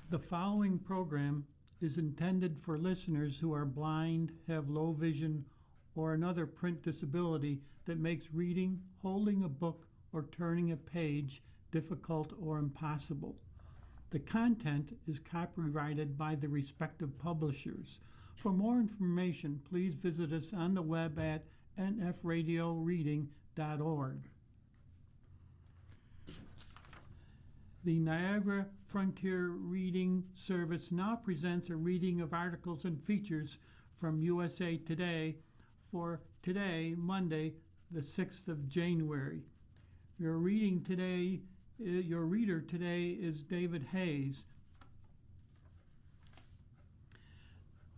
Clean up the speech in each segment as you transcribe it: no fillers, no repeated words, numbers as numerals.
The following program is intended for listeners who are blind, have low vision, or another print disability that makes reading, holding a book, or turning a page difficult or impossible. The content is copyrighted by the respective publishers. For more information, please visit us on the web at nfradioreading.org. The Niagara Frontier Reading Service now presents a reading of articles and features from USA Today for today, Monday, the 6th of January. Your reader today is David Hayes.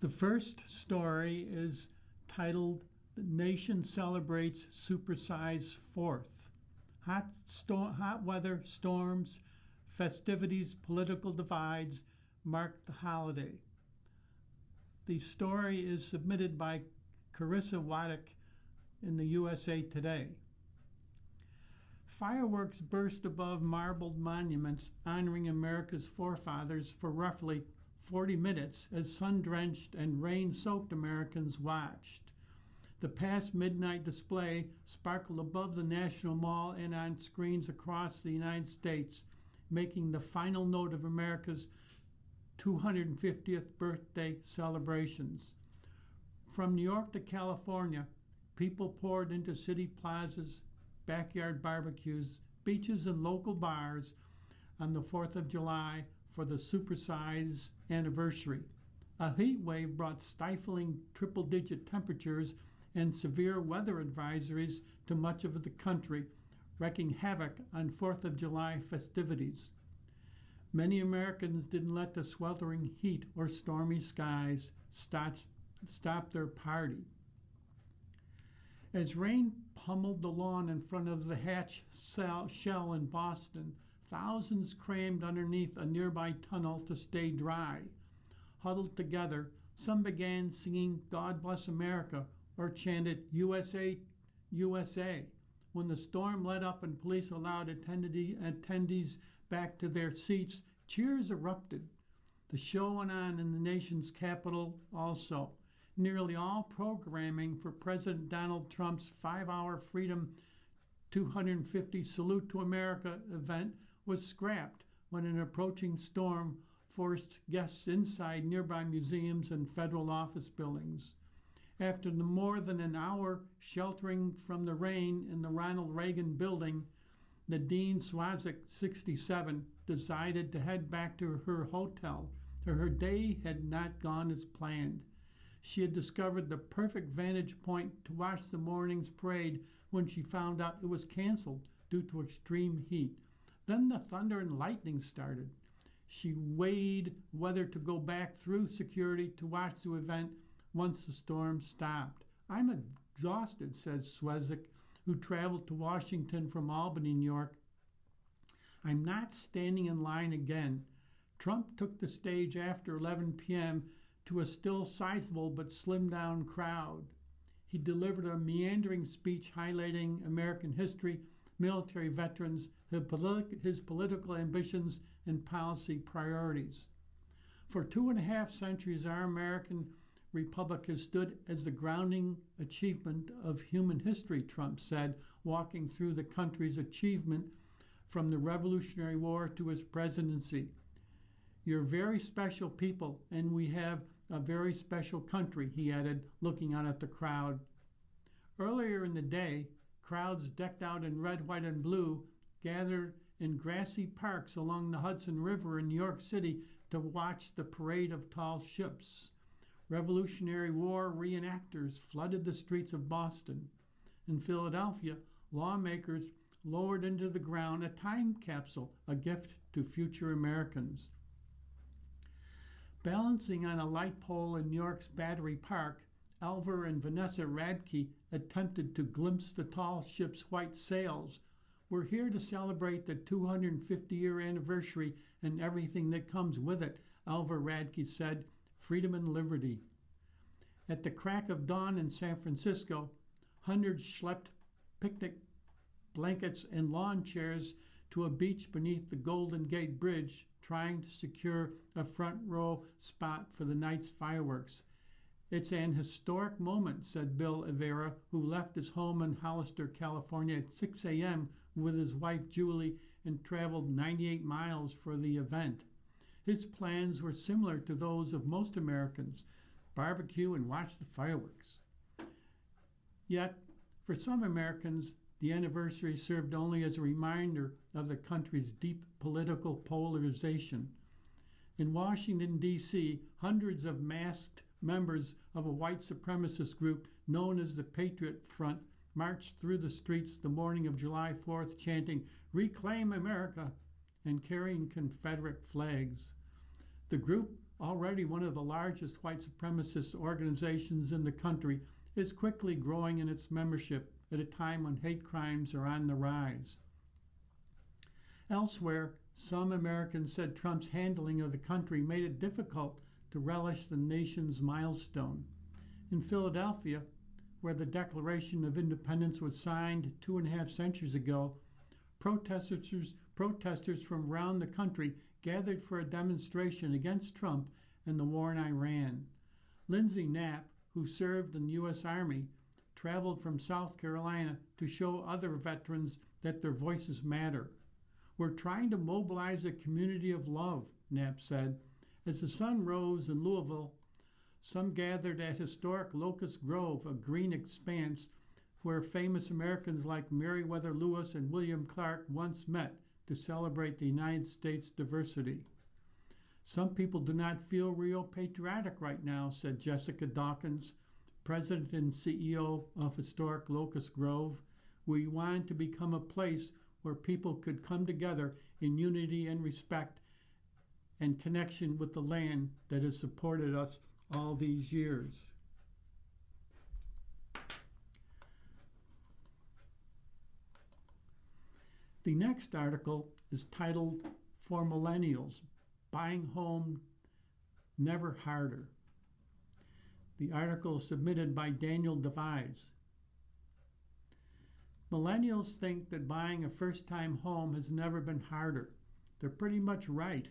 The first story is titled "The Nation Celebrates Supersize 4th." Hot weather, storms, festivities, political divides mark the holiday. The story is submitted by Carissa Waddick in the USA Today. Fireworks burst above marbled monuments honoring America's forefathers for roughly 40 minutes as sun-drenched and rain-soaked Americans watched. The past midnight display sparkled above the National Mall and on screens across the United States, making the final note of America's 250th birthday celebrations. From New York to California, people poured into city plazas, backyard barbecues, beaches, and local bars on the 4th of July for the Supersize anniversary. A heat wave brought stifling triple-digit temperatures and severe weather advisories to much of the country, wreaking havoc on 4th of July festivities. Many Americans didn't let the sweltering heat or stormy skies stop their party. As rain pummeled the lawn in front of the Hatch Shell in Boston, thousands crammed underneath a nearby tunnel to stay dry. Huddled together, some began singing "God Bless America" or chanted "USA, USA." When the storm let up and police allowed attendees back to their seats, cheers erupted. The show went on in the nation's capital also. Nearly all programming for President Donald Trump's 5-hour Freedom 250 Salute to America event was scrapped when an approaching storm forced guests inside nearby museums and federal office buildings. After more than an hour sheltering from the rain in the Ronald Reagan building, Nadine Swazik, 67, decided to head back to her hotel. Her day had not gone as planned. She had discovered the perfect vantage point to watch the morning's parade when she found out it was canceled due to extreme heat. Then the thunder and lightning started. She weighed whether to go back through security to watch the event once the storm stopped. "I'm exhausted," says Swazik, who traveled to Washington from Albany, New York. "I'm not standing in line again." Trump took the stage after 11 p.m. to a still sizable but slimmed-down crowd. He delivered a meandering speech highlighting American history, military veterans, his political ambitions, and policy priorities. For 2.5 centuries, our American Republic has stood as the grounding achievement of human history, Trump said, walking through the country's achievement from the Revolutionary War to his presidency. "You're very special people, and we have a very special country," he added, looking out at the crowd. Earlier in the day, crowds decked out in red, white, and blue gathered in grassy parks along the Hudson River in New York City to watch the parade of tall ships. Revolutionary War reenactors flooded the streets of Boston. In Philadelphia, lawmakers lowered into the ground a time capsule, a gift to future Americans. Balancing on a light pole in New York's Battery Park, Alvar and Vanessa Radke attempted to glimpse the tall ship's white sails. "We're here to celebrate the 250-year anniversary and everything that comes with it," Alvar Radke said. "Freedom and liberty." At the crack of dawn in San Francisco, hundreds schlepped picnic blankets and lawn chairs to a beach beneath the Golden Gate Bridge, trying to secure a front row spot for the night's fireworks. It's an historic moment, said Bill Evera, who left his home in Hollister, California at 6 a.m. with his wife Julie and traveled 98 miles for the event. His plans were similar to those of most Americans: barbecue and watch the fireworks. Yet, for some Americans, the anniversary served only as a reminder of the country's deep political polarization. In Washington, D.C., hundreds of masked members of a white supremacist group known as the Patriot Front marched through the streets the morning of July 4th chanting, "Reclaim America," and carrying Confederate flags. The group, already one of the largest white supremacist organizations in the country, is quickly growing in its membership at a time when hate crimes are on the rise. Elsewhere, some Americans said Trump's handling of the country made it difficult to relish the nation's milestone. In Philadelphia, where the Declaration of Independence was signed 2.5 centuries ago, protesters from around the country gathered for a demonstration against Trump and the war in Iran. Lindsay Knapp, who served in the U.S. Army, traveled from South Carolina to show other veterans that their voices matter. "We're trying to mobilize a community of love," Knapp said. As the sun rose in Louisville, some gathered at historic Locust Grove, a green expanse where famous Americans like Meriwether Lewis and William Clark once met to celebrate the United States' diversity. "Some people do not feel real patriotic right now," said Jessica Dawkins, president and CEO of historic Locust Grove. "We wanted to become a place where people could come together in unity and respect and connection with the land that has supported us all these years." The next article is titled, "For Millennials, Buying Home Never Harder." The article is submitted by Daniel Devise. Millennials think that buying a first-time home has never been harder. They're pretty much right.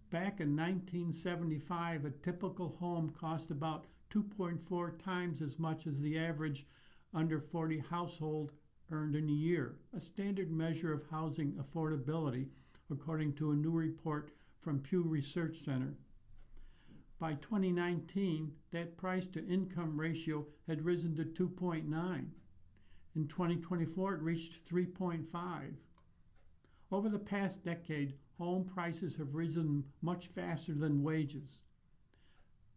Back in 1975, a typical home cost about 2.4 times as much as the average under 40 household earned in a year, a standard measure of housing affordability, according to a new report from Pew Research Center. By 2019, that price-to-income ratio had risen to 2.9. In 2024, it reached 3.5. Over the past decade, home prices have risen much faster than wages.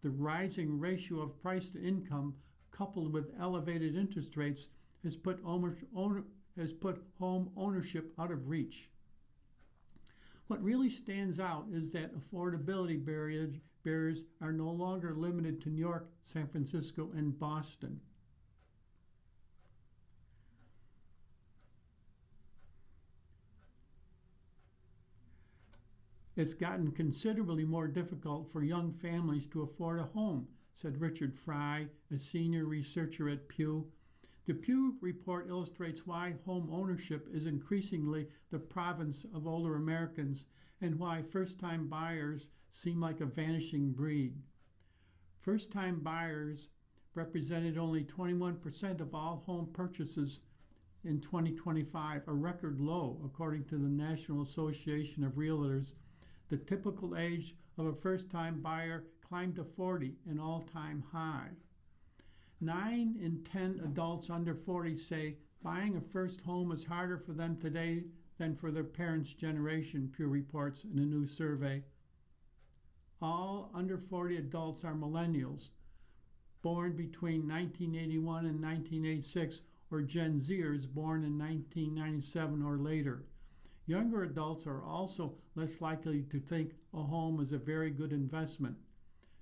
The rising ratio of price to income, coupled with elevated interest rates, has put home ownership out of reach. What really stands out is that affordability barriers are no longer limited to New York, San Francisco, and Boston. "It's gotten considerably more difficult for young families to afford a home," said Richard Fry, a senior researcher at Pew. The Pew report illustrates why home ownership is increasingly the province of older Americans and why first-time buyers seem like a vanishing breed. First-time buyers represented only 21% of all home purchases in 2025, a record low, according to the National Association of Realtors. The typical age of a first-time buyer climbed to 40, an all-time high. 9 in 10 adults under 40 say buying a first home is harder for them today than for their parents' generation, Pew reports in a new survey. All under 40 adults are millennials, born between 1981 and 1986, or Gen Zers born in 1997 or later. Younger adults are also less likely to think a home is a very good investment.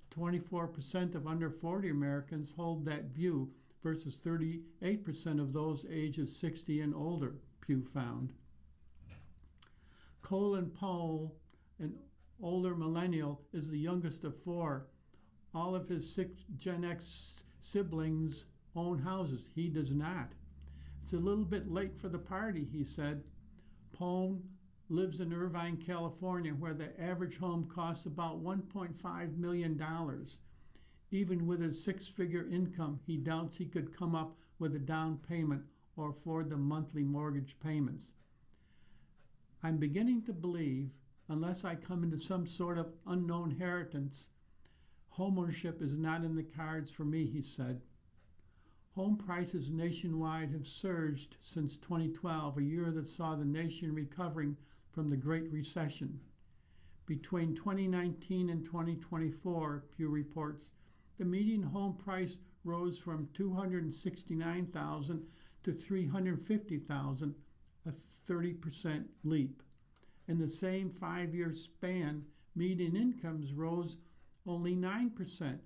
24% of under 40 Americans hold that view versus 38% of those ages 60 and older, Pew found. Colin Powell, an older millennial, is the youngest of 4. All of his 6 Gen X siblings own houses. He does not. "It's a little bit late for the party," he said. Powell lives in Irvine, California, where the average home costs about $1.5 million. Even with his six-figure income, he doubts he could come up with a down payment or afford the monthly mortgage payments. I'm beginning to believe, unless I come into some sort of unknown inheritance, homeownership is not in the cards for me, he said. Home prices nationwide have surged since 2012, a year that saw the nation recovering from the Great Recession. Between 2019 and 2024, Pew reports, the median home price rose from $269,000 to $350,000, a 30% leap. In the same 5-year span, median incomes rose only 9%,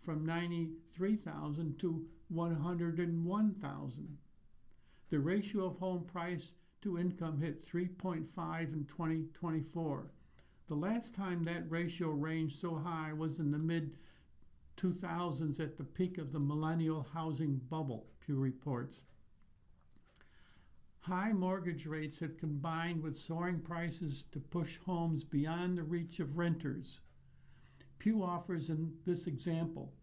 from $93,000 to $101,000. The ratio of home price to income hit 3.5 in 2024. The last time that ratio ranged so high was in the mid-2000s at the peak of the millennial housing bubble, Pew reports. High mortgage rates have combined with soaring prices to push homes beyond the reach of renters. Pew offers in this example.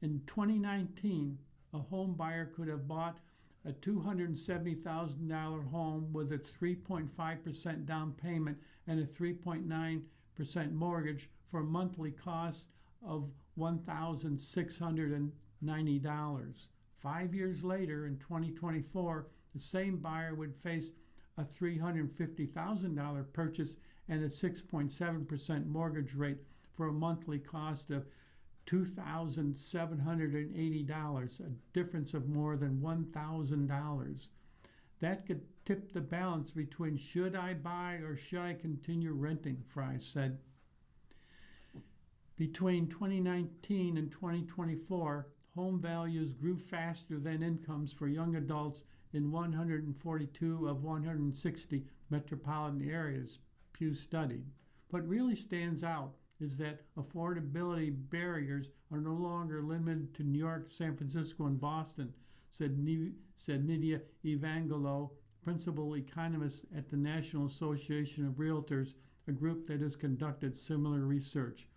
In 2019, a home buyer could have bought a $270,000 home with a 3.5% down payment and a 3.9% mortgage for a monthly cost of $1,690. 5 years later, in 2024, the same buyer would face a $350,000 purchase and a 6.7% mortgage rate for a monthly cost of $2,780, a difference of more than $1,000. That could tip the balance between should I buy or should I continue renting, Fry said. Between 2019 and 2024, home values grew faster than incomes for young adults in 142 of 160 metropolitan areas Pew studied. What really stands out is that affordability barriers are no longer limited to New York, San Francisco, and Boston, said Nydia Evangelou, principal economist at the National Association of Realtors, a group that has conducted similar research.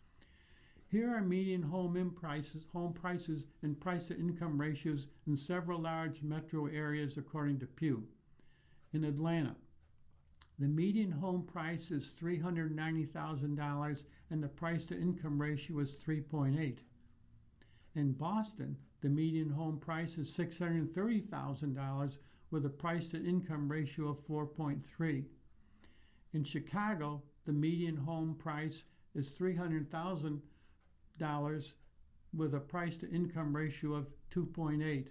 Here are median home prices and price-to-income ratios in several large metro areas, according to Pew. In Atlanta, the median home price is $390,000 and the price-to-income ratio is 3.8. In Boston, the median home price is $630,000 with a price-to-income ratio of 4.3. In Chicago, the median home price is $300,000 with a price-to-income ratio of 2.8.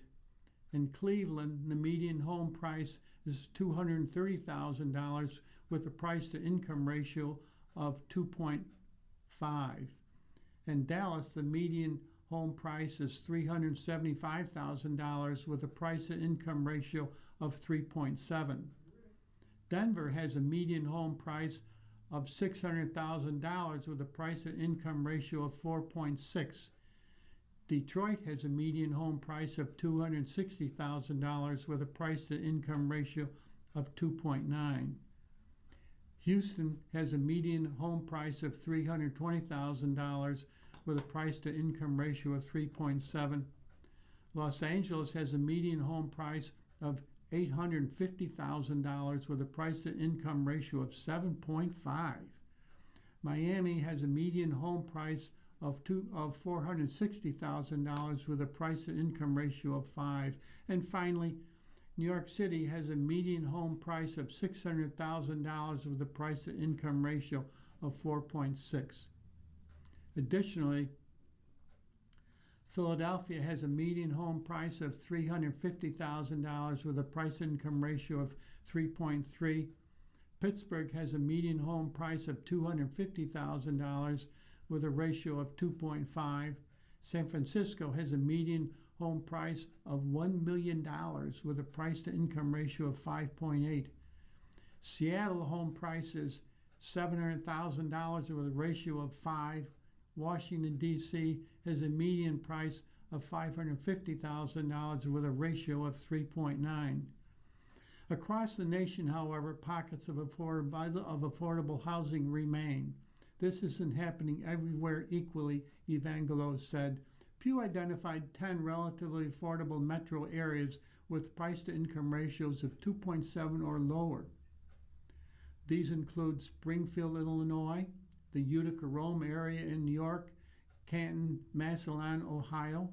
In Cleveland, the median home price is $230,000 with a price-to-income ratio of 2.5. In Dallas, the median home price is $375,000 with a price-to-income ratio of 3.7. Denver has a median home price of $600,000 with a price-to-income ratio of 4.6. Detroit has a median home price of $260,000 with a price-to-income ratio of 2.9. Houston has a median home price of $320,000 with a price-to-income ratio of 3.7. Los Angeles has a median home price of $850,000 with a price-to-income ratio of 7.5. Miami has a median home price of $460,000 with a price-to-income ratio of 5. And finally, New York City has a median home price of $600,000 with a price-to-income ratio of 4.6. Additionally, Philadelphia has a median home price of $350,000 with a price-to-income ratio of 3.3. Pittsburgh has a median home price of $250,000 with a ratio of 2.5. San Francisco has a median home price of $1 million with a price-to-income ratio of 5.8. Seattle home price is $700,000 with a ratio of 5. Washington, D.C. has a median price of $550,000 with a ratio of 3.9. Across the nation, however, pockets of affordable housing remain. This isn't happening everywhere equally, Evangelos said. Pew identified 10 relatively affordable metro areas with price-to-income ratios of 2.7 or lower. These include Springfield, Illinois, the Utica-Rome area in New York, Canton, Massillon, Ohio,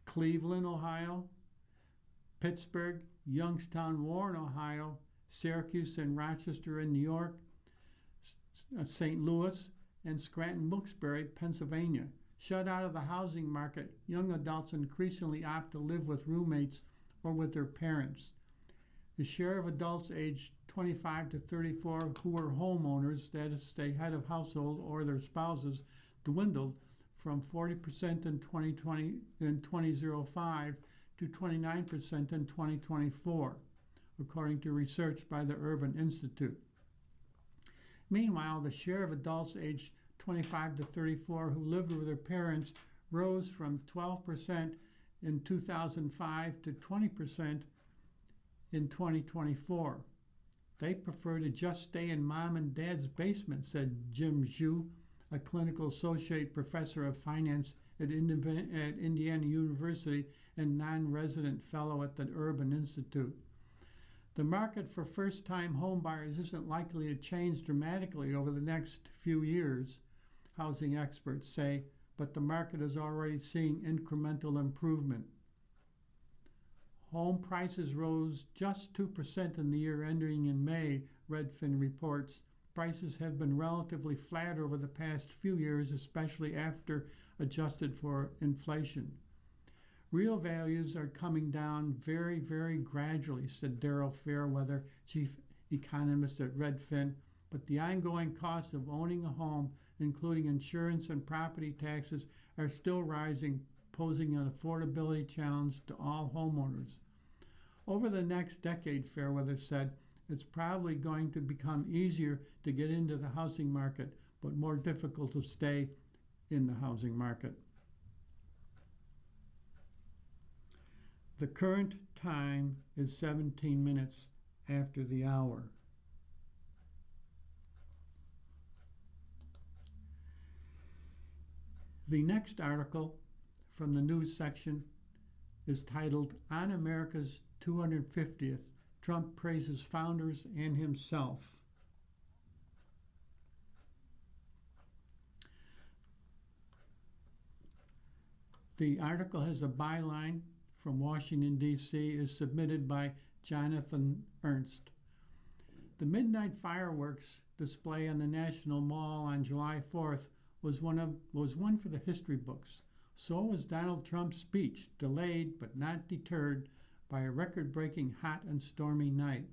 Cleveland, Ohio, Pittsburgh, Youngstown, Warren, Ohio, Syracuse and Rochester in New York, St. Louis, and Scranton, Wilkes-Barre, Pennsylvania. Shut out of the housing market, young adults increasingly opt to live with roommates or with their parents. The share of adults aged 25 to 34 who were homeowners, that is, stay head of household or their spouses, dwindled from 40% in 2005 to 29% in 2024, according to research by the Urban Institute. Meanwhile, the share of adults aged 25 to 34 who lived with their parents rose from 12% in 2005 to 20% in 2024. They prefer to just stay in mom and dad's basement, said Jim Zhu, a clinical associate professor of finance at Indiana University and non-resident fellow at the Urban Institute. The market for first-time home buyers isn't likely to change dramatically over the next few years, housing experts say, but the market is already seeing incremental improvement. Home prices rose just 2% in the year ending in May, Redfin reports. Prices have been relatively flat over the past few years, especially after adjusted for inflation. Real values are coming down very, very gradually, said Daryl Fairweather, chief economist at Redfin, but the ongoing costs of owning a home, including insurance and property taxes, are still rising, posing an affordability challenge to all homeowners. Over the next decade, Fairweather said, it's probably going to become easier to get into the housing market, but more difficult to stay in the housing market. The current time is 17 minutes after the hour. The next article from the news section is titled, On America's 250th, Trump Praises Founders and Himself. The article has a byline from Washington, D.C., is submitted by Jonathan Ernst. The midnight fireworks display on the National Mall on July 4th was one for the history books. So was Donald Trump's speech, delayed but not deterred by a record-breaking hot and stormy night.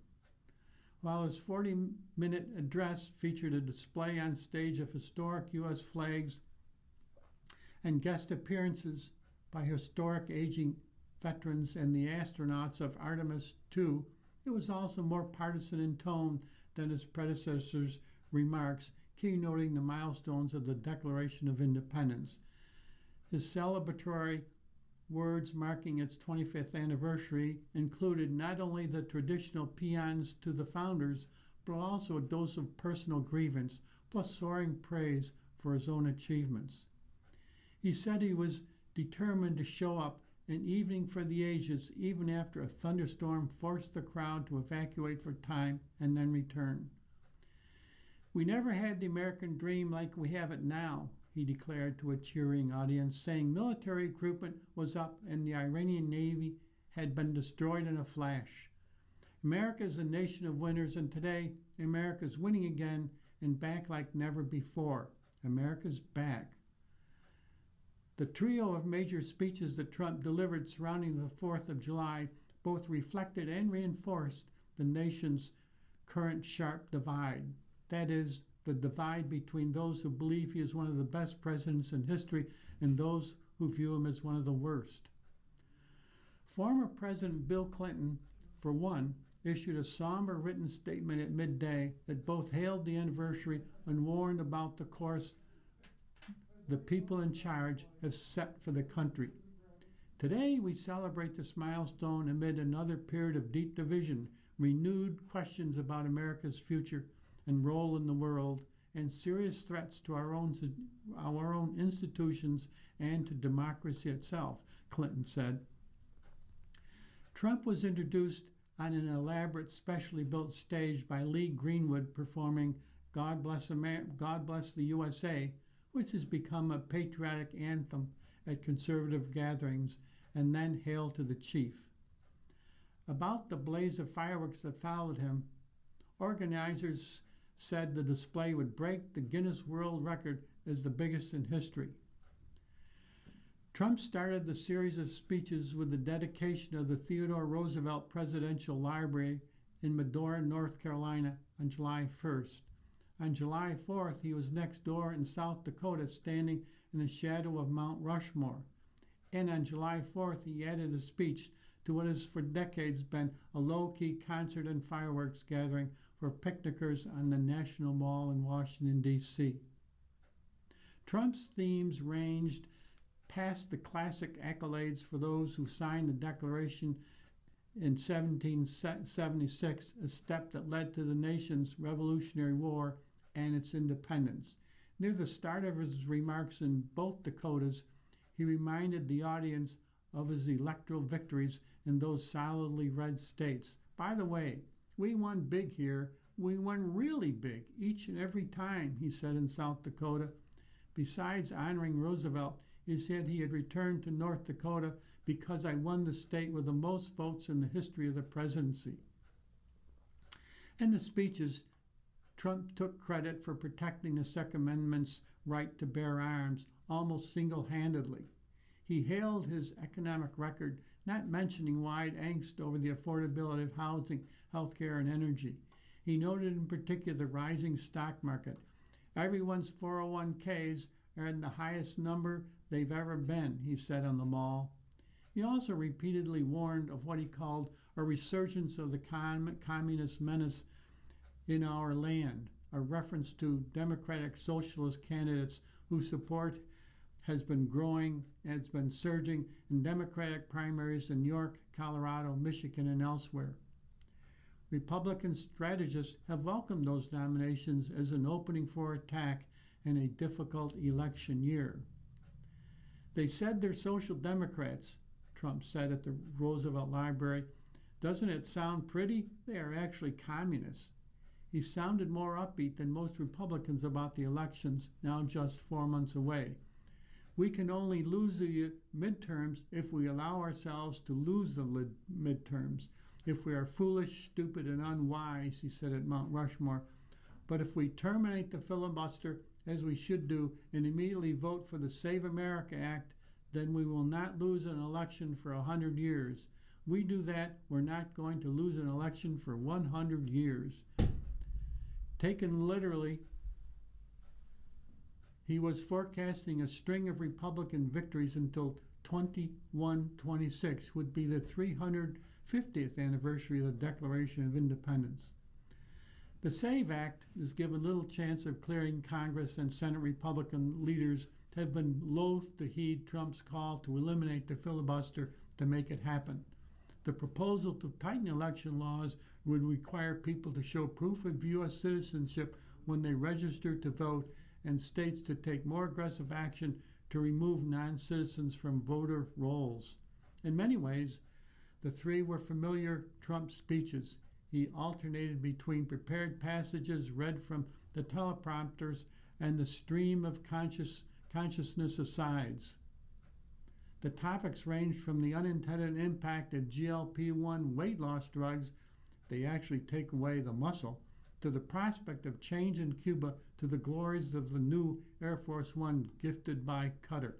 While his 40-minute address featured a display on stage of historic U.S. flags and guest appearances by historic aging veterans and the astronauts of Artemis II, it was also more partisan in tone than his predecessor's remarks, keynoting the milestones of the Declaration of Independence. His celebratory words marking its 25th anniversary included not only the traditional paeans to the founders, but also a dose of personal grievance, plus soaring praise for his own achievements. He said he was determined to show up an evening for the ages, even after a thunderstorm forced the crowd to evacuate for time and then return. We never had the American dream like we have it now, he declared to a cheering audience, saying military recruitment was up and the Iranian Navy had been destroyed in a flash. America is a nation of winners, and today America is winning again and back like never before. America's back. The trio of major speeches that Trump delivered surrounding the 4th of July both reflected and reinforced the nation's current sharp divide. That is, the divide between those who believe he is one of the best presidents in history and those who view him as one of the worst. Former President Bill Clinton, for one, issued a somber written statement at midday that both hailed the anniversary and warned about the course the people in charge have set for the country. Today, we celebrate this milestone amid another period of deep division renewed questions about America's future and role in the world, and serious threats to our own institutions and to democracy itself, Clinton said. Trump was introduced on an elaborate, specially built stage by Lee Greenwood performing God Bless the USA, which has become a patriotic anthem at conservative gatherings, and then Hail to the Chief. About the blaze of fireworks that followed him, organizers said the display would break the Guinness World Record as the biggest in history. Trump started the series of speeches with the dedication of the Theodore Roosevelt Presidential Library in Medora, North Carolina on July 1st. On July 4th, he was next door in South Dakota standing in the shadow of Mount Rushmore. And on July 4th, he added a speech to what has for decades been a low-key concert and fireworks gathering for picnickers on the National Mall in Washington, D.C. Trump's themes ranged past the classic accolades for those who signed the Declaration in 1776, a step that led to the nation's Revolutionary War and its independence. Near the start of his remarks in both Dakotas, he reminded the audience of his electoral victories in those solidly red states. By the way, we won big here. We won really big each and every time, he said in South Dakota. Besides honoring Roosevelt, he said he had returned to North Dakota because I won the state with the most votes in the history of the presidency. In the speeches, Trump took credit for protecting the Second Amendment's right to bear arms almost single-handedly. He hailed his economic record, not mentioning wide angst over the affordability of housing, healthcare, and energy. He noted in particular the rising stock market. Everyone's 401ks are in the highest number they've ever been, he said on the Mall. He also repeatedly warned of what he called a resurgence of the communist menace in our land, a reference to Democratic Socialist candidates whose support has been growing and has been surging in Democratic primaries in New York, Colorado, Michigan, and elsewhere. Republican strategists have welcomed those nominations as an opening for attack in a difficult election year. They said they're social democrats, Trump said at the Roosevelt Library. Doesn't it sound pretty? They are actually communists. He sounded more upbeat than most Republicans about the elections, now just 4 months away. We can only lose the midterms if we allow ourselves to lose the midterms. If we are foolish, stupid, and unwise, he said at Mount Rushmore. But if we terminate the filibuster, as we should do, and immediately vote for the Save America Act, then we will not lose an election for 100 years. We do that, we're not going to lose an election for 100 years. Taken literally, he was forecasting a string of Republican victories until 2126 would be the 350th anniversary of the Declaration of Independence. The SAVE Act is given little chance of clearing Congress, and Senate Republican leaders have been loath to heed Trump's call to eliminate the filibuster to make it happen. The proposal to tighten election laws would require people to show proof of U.S. citizenship when they register to vote, and states to take more aggressive action to remove non-citizens from voter rolls. In many ways, the three were familiar Trump speeches. He alternated between prepared passages read from the teleprompters and the stream of consciousness asides. The topics ranged from the unintended impact of GLP-1 weight loss drugs, they actually take away the muscle, to the prospect of change in Cuba, to the glories of the new Air Force One gifted by Qatar.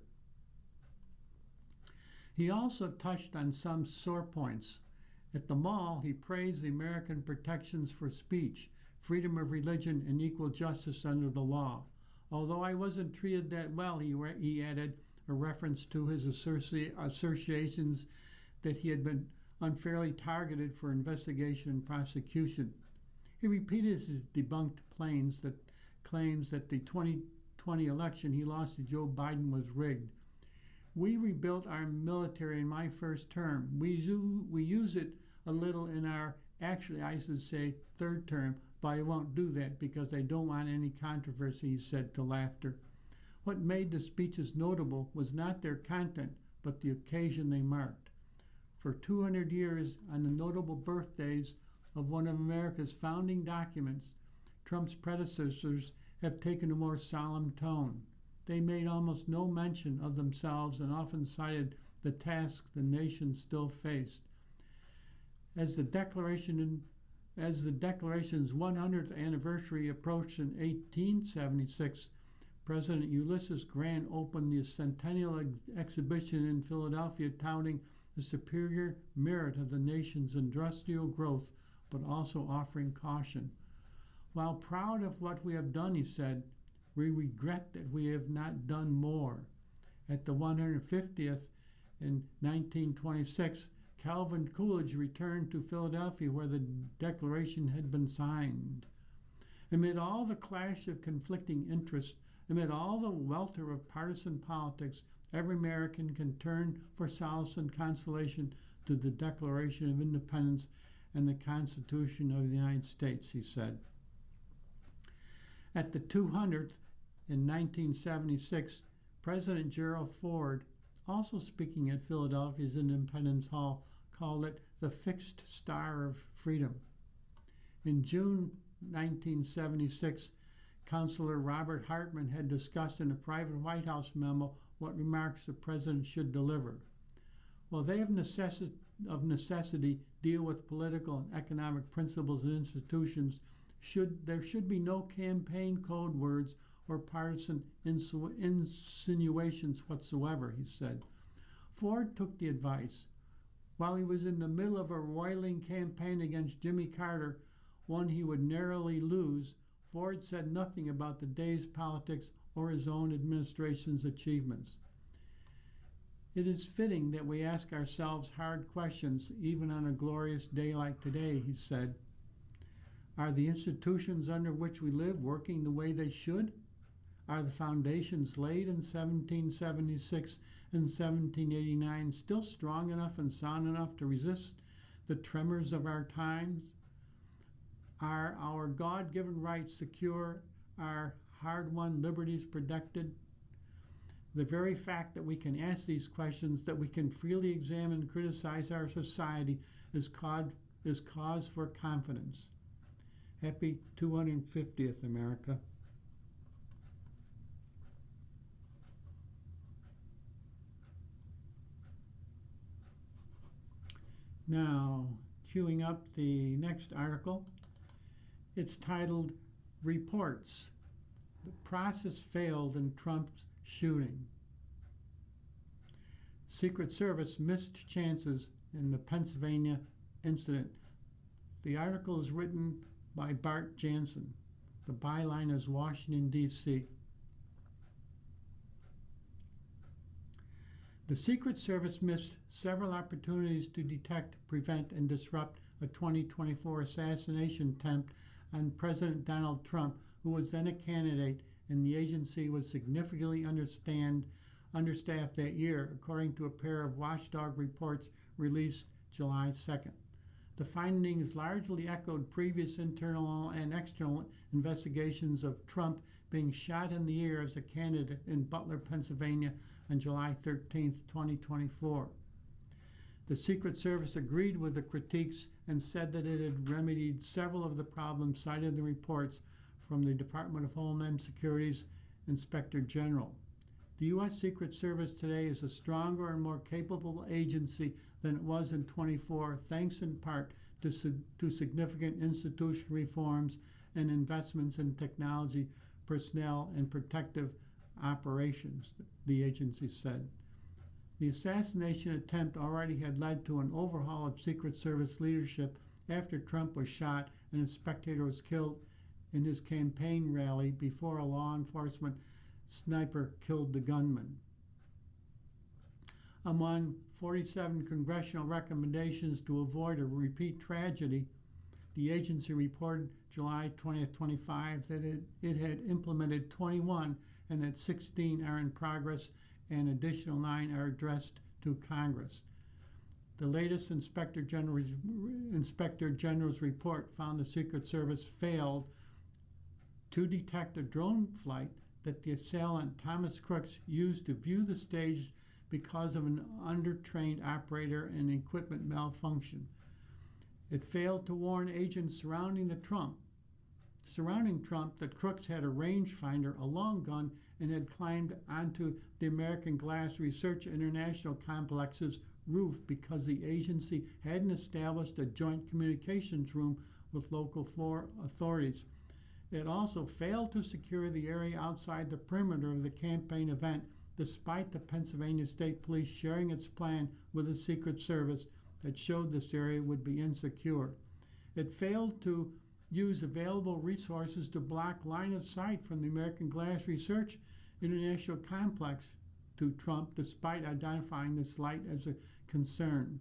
He also touched on some sore points. At the Mall, he praised the American protections for speech, freedom of religion, and equal justice under the law. Although I wasn't treated that well, he added, a reference to his assertions that he had been unfairly targeted for investigation and prosecution. He repeated his debunked claims that the 2020 election he lost to Joe Biden was rigged. We rebuilt our military in my first term. We use it a little in our Actually, I should say third term, but I won't do that because I don't want any controversy, he said to Laughter. What made the speeches notable was not their content, but the occasion they marked. For 200 years, on the notable birthdays of one of America's founding documents, Trump's predecessors have taken a more solemn tone. They made almost no mention of themselves and often cited the tasks the nation still faced. As the Declaration's 100th anniversary approached in 1876, President Ulysses Grant opened the Centennial Exhibition in Philadelphia, touting the superior merit of the nation's industrial growth, but also offering caution. While proud of what we have done, he said, we regret that we have not done more. At the 150th in 1926, Calvin Coolidge returned to Philadelphia where the Declaration had been signed. Amid all the clash of conflicting interests, amid all the welter of partisan politics, every American can turn for solace and consolation to the Declaration of Independence and the Constitution of the United States, he said. At the 200th in 1976, President Gerald Ford, also speaking at Philadelphia's Independence Hall, called it the fixed star of freedom. In June 1976, Counselor Robert Hartman had discussed in a private White House memo what remarks the president should deliver. While they of necessity deal with political and economic principles and institutions, there should be no campaign code words or partisan insinuations whatsoever, he said. Ford took the advice. While he was in the middle of a roiling campaign against Jimmy Carter, one he would narrowly lose, Ford said nothing about the day's politics or his own administration's achievements. It is fitting that we ask ourselves hard questions even on a glorious day like today, he said. Are the institutions under which we live working the way they should? Are the foundations laid in 1776 and 1789 still strong enough and sound enough to resist the tremors of our times? Are our God-given rights secure? Are hard-won liberties protected? The very fact that we can ask these questions, that we can freely examine and criticize our society, is cause for confidence. Happy 250th, America. Now, queuing up the next article. It's titled, Reports. The process failed in Trump's shooting. Secret Service missed chances in the Pennsylvania incident. The article is written by Bart Jansen. The byline is Washington, D.C. The Secret Service missed several opportunities to detect, prevent, and disrupt a 2024 assassination attempt on President Donald Trump, who was then a candidate, and the agency was significantly understaffed that year, according to a pair of watchdog reports released July 2nd. The findings largely echoed previous internal and external investigations of Trump being shot in the ear as a candidate in Butler, Pennsylvania on July 13, 2024. The Secret Service agreed with the critiques and said that it had remedied several of the problems cited in the reports from the Department of Homeland Security's Inspector General. The U.S. Secret Service today is a stronger and more capable agency than it was in 24, thanks in part to significant institutional reforms and investments in technology, personnel, and protective operations, the agency said. The assassination attempt already had led to an overhaul of Secret Service leadership after Trump was shot and a spectator was killed in his campaign rally before a law enforcement sniper killed the gunman. Among 47 congressional recommendations to avoid a repeat tragedy, the agency reported July 20, 25 that it had implemented 21 and that 16 are in progress and additional 9 are addressed to Congress. The latest Inspector General's report found the Secret Service failed to detect a drone flight that the assailant, Thomas Crooks, used to view the stage because of an undertrained operator and equipment malfunction. It failed to warn agents surrounding Trump that Crooks had a rangefinder, a long gun, and had climbed onto the American Glass Research International Complex's roof because the agency hadn't established a joint communications room with local authorities. It also failed to secure the area outside the perimeter of the campaign event, despite the Pennsylvania State Police sharing its plan with the Secret Service that showed this area would be insecure. It failed to use available resources to block line of sight from the American Glass Research International Complex to Trump, despite identifying this light as a concern.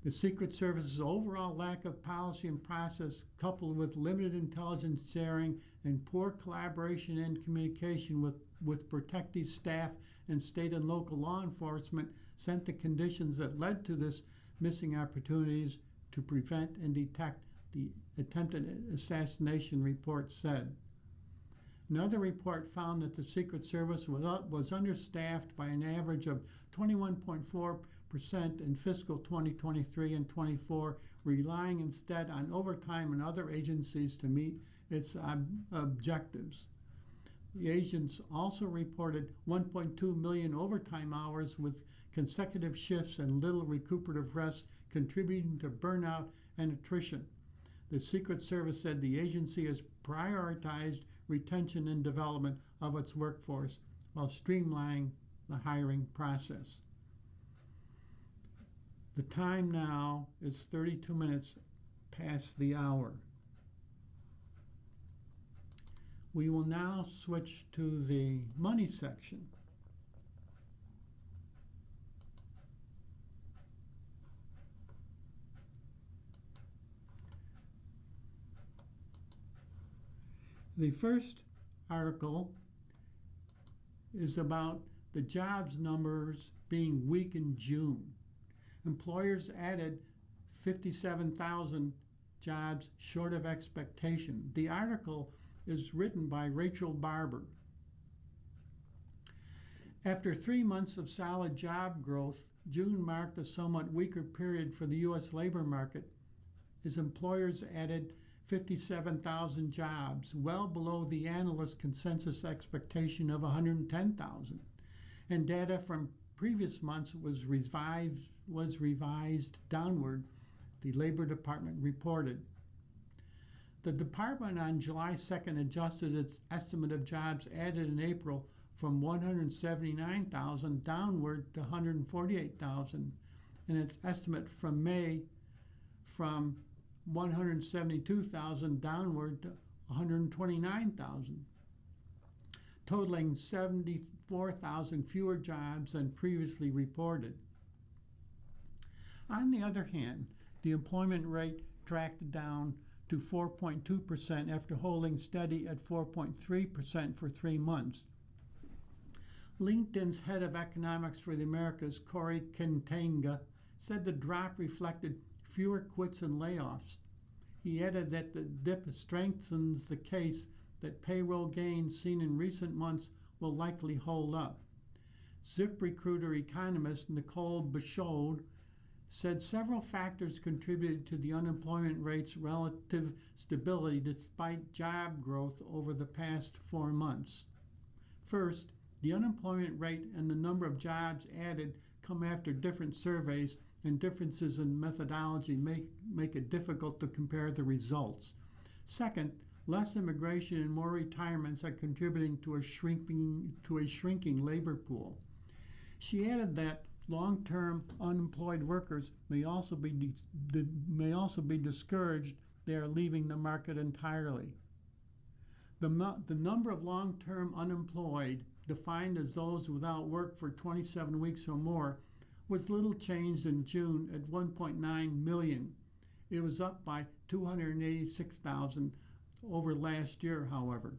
The Secret Service's overall lack of policy and process, coupled with limited intelligence sharing and poor collaboration and communication with protective staff and state and local law enforcement, sent the conditions that led to this missing opportunities to prevent and detect the attempted assassination report said. Another report found that the Secret Service was understaffed by an average of 21.4% in fiscal 2023 and 24, relying instead on overtime and other agencies to meet its objectives. The agents also reported 1.2 million overtime hours with consecutive shifts and little recuperative rest, contributing to burnout and attrition. The Secret Service said the agency has prioritized retention and development of its workforce while streamlining the hiring process. The time now is 32 minutes past the hour. We will now switch to the money section. The first article is about the jobs numbers being weak in June. Employers added 57,000 jobs short of expectation. The article is written by Rachel Barber. After 3 months of solid job growth, June marked a somewhat weaker period for the U.S. labor market as employers added 57,000 jobs, well below the analyst consensus expectation of 110,000. And data from previous months was revised downward, the Labor Department reported. The department on July 2nd adjusted its estimate of jobs added in April from 179,000 downward to 148,000, and its estimate from May from 172,000 downward to 129,000, totaling 74,000 fewer jobs than previously reported. On the other hand, the employment rate tracked down to 4.2% after holding steady at 4.3% for 3 months. LinkedIn's head of economics for the Americas, Corey Kentenga, said the drop reflected fewer quits and layoffs. He added that the dip strengthens the case that payroll gains seen in recent months will likely hold up. ZipRecruiter economist Nicole Bachod said several factors contributed to the unemployment rate's relative stability despite job growth over the past 4 months. First, the unemployment rate and the number of jobs added come after different surveys, and differences in methodology make it difficult to compare the results. Second, less immigration and more retirements are contributing to a shrinking labor pool. She added that long-term unemployed workers may also be discouraged. They are leaving the market entirely. The number of long-term unemployed, defined as those without work for 27 weeks or more, was little changed in June at 1.9 million. It was up by 286,000 over last year, however.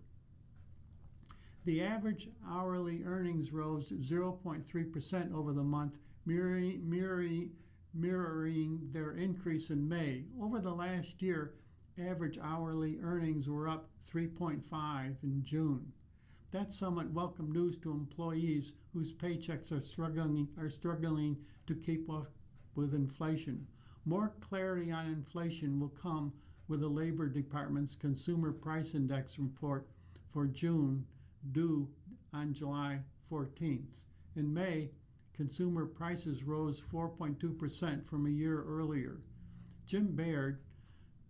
The average hourly earnings rose 0.3% over the month, mirroring their increase in May. Over the last year, average hourly earnings were up 3.5 in June. That's somewhat welcome news to employees whose paychecks are struggling to keep up with inflation. More clarity on inflation will come with the Labor Department's Consumer Price Index report for June, due on July 14th. In May, consumer prices rose 4.2% from a year earlier. Jim Baird,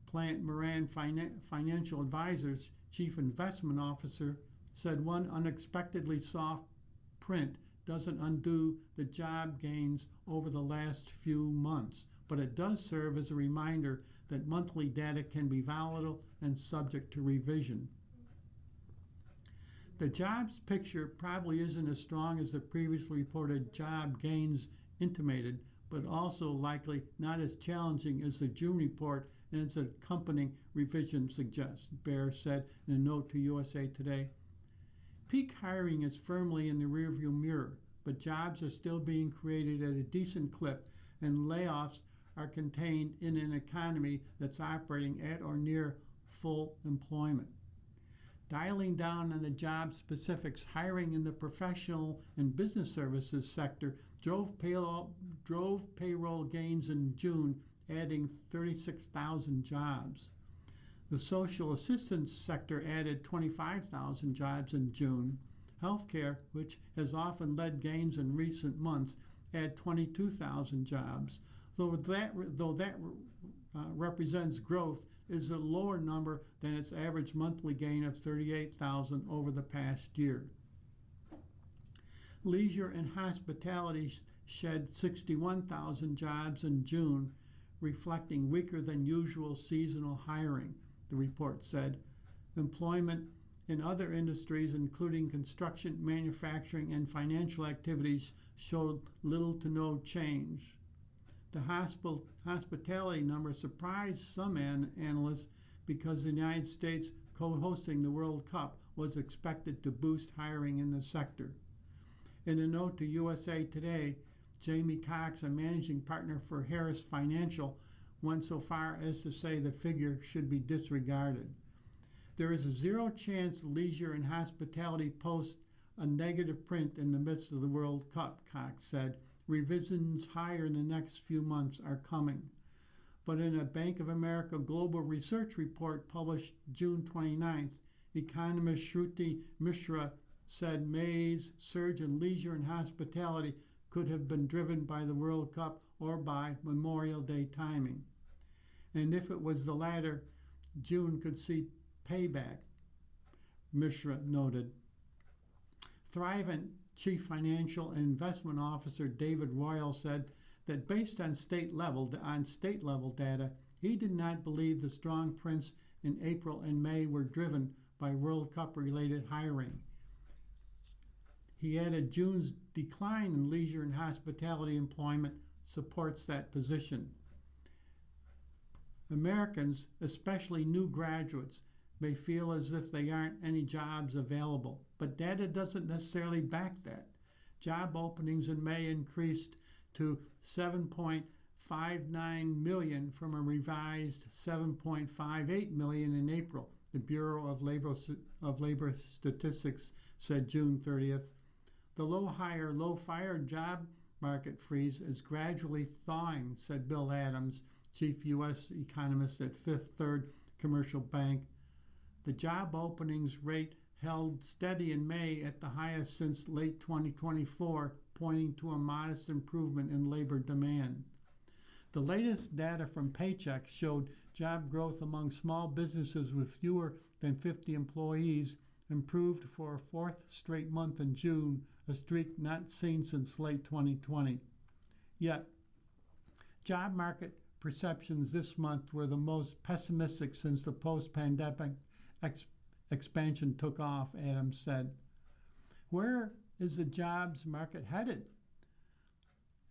Plant Moran Financial Advisors Chief Investment Officer, said one unexpectedly soft print doesn't undo the job gains over the last few months, but it does serve as a reminder that monthly data can be volatile and subject to revision. The jobs picture probably isn't as strong as the previously reported job gains intimated, but also likely not as challenging as the June report and its accompanying revision suggests, Baer said in a note to USA Today. Peak hiring is firmly in the rearview mirror, but jobs are still being created at a decent clip, and layoffs are contained in an economy that's operating at or near full employment. Dialing down on the job specifics, hiring in the professional and business services sector drove payroll gains in June, adding 36,000 jobs. The social assistance sector added 25,000 jobs in June. Healthcare, which has often led gains in recent months, added 22,000 jobs. Though that represents growth, is a lower number than its average monthly gain of 38,000 over the past year. Leisure and hospitality shed 61,000 jobs in June, reflecting weaker than usual seasonal hiring, the report said. Employment in other industries, including construction, manufacturing, and financial activities, showed little to no change. The hospitality number surprised some analysts because the United States co-hosting the World Cup was expected to boost hiring in the sector. In a note to USA Today, Jamie Cox, a managing partner for Harris Financial, went so far as to say the figure should be disregarded. There is a zero chance leisure and hospitality post a negative print in the midst of the World Cup, Cox said. Revisions higher in the next few months are coming. But in a Bank of America Global Research report published June 29th, economist Shruti Mishra said May's surge in leisure and hospitality could have been driven by the World Cup or by Memorial Day timing. And if it was the latter, June could see payback, Mishra noted. Thrivent Chief Financial and Investment Officer David Royal said that based on state level data, he did not believe the strong prints in April and May were driven by World Cup related hiring. He added June's decline in leisure and hospitality employment supports that position. Americans, especially new graduates, may feel as if there aren't any jobs available, but data doesn't necessarily back that. Job openings in May increased to 7.59 million from a revised 7.58 million in April, the Bureau of Labor Statistics said June 30th. The low-hire, low-fire job market freeze is gradually thawing, said Bill Adams, chief U.S. economist at Fifth Third Commercial Bank. The job openings rate held steady in May at the highest since late 2024, pointing to a modest improvement in labor demand. The latest data from Paychex showed job growth among small businesses with fewer than 50 employees improved for a fourth straight month in June, a streak not seen since late 2020. Yet, job market perceptions this month were the most pessimistic since the post-pandemic expansion took off, Adams said. Where is the jobs market headed?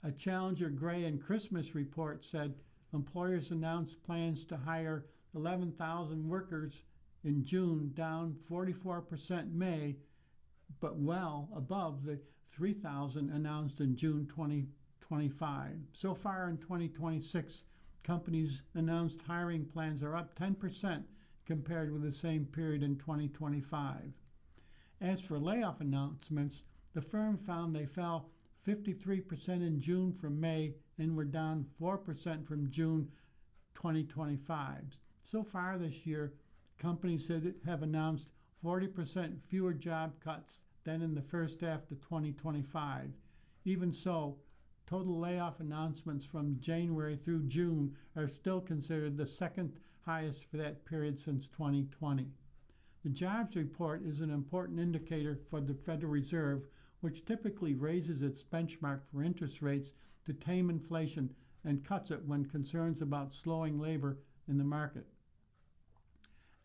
A Challenger Gray and Christmas report said employers announced plans to hire 11,000 workers in June, down 44% May, but well above the 3,000 announced in June 2025. So far in 2026, companies' announced hiring plans are up 10% compared with the same period in 2025. As for layoff announcements, the firm found they fell 53% in June from May and were down 4% from June 2025. So far this year, companies have announced 40% fewer job cuts than in the first half of 2025. Even so, total layoff announcements from January through June are still considered the second highest for that period since 2020. The jobs report is an important indicator for the Federal Reserve, which typically raises its benchmark for interest rates to tame inflation and cuts it when concerns about slowing labor in the market.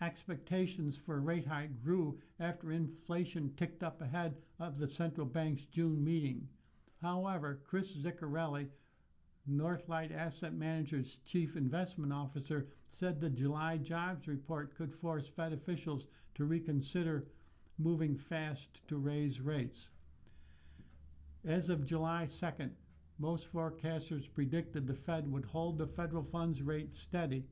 Expectations for a rate hike grew after inflation ticked up ahead of the central bank's June meeting. However, Chris Ziccarelli, Northlight Asset Managers' chief investment officer, said the July jobs report could force Fed officials to reconsider moving fast to raise rates. As of July 2nd, most forecasters predicted the Fed would hold the federal funds rate steady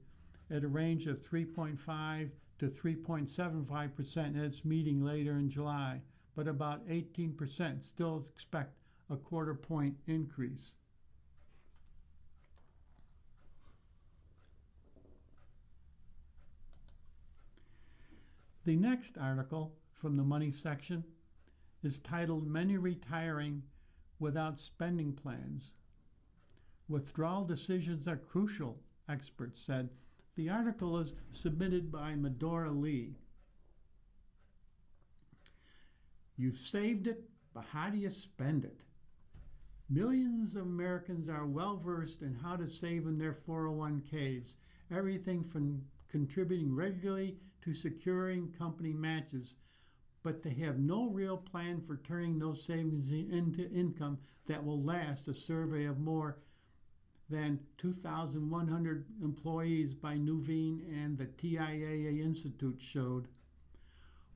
at a range of 3.5 to 3.75% at its meeting later in July, but about 18% still expect a quarter point increase. The next article from the Money section is titled Many Retiring Without Spending Plans. Withdrawal decisions are crucial, experts said. The article is submitted by Medora Lee. You've saved it, but how do you spend it? Millions of Americans are well versed in how to save in their 401ks, everything from contributing regularly to securing company matches, but they have no real plan for turning those savings into income that will last, a survey of more than 2,100 employees by Nuveen and the TIAA Institute showed.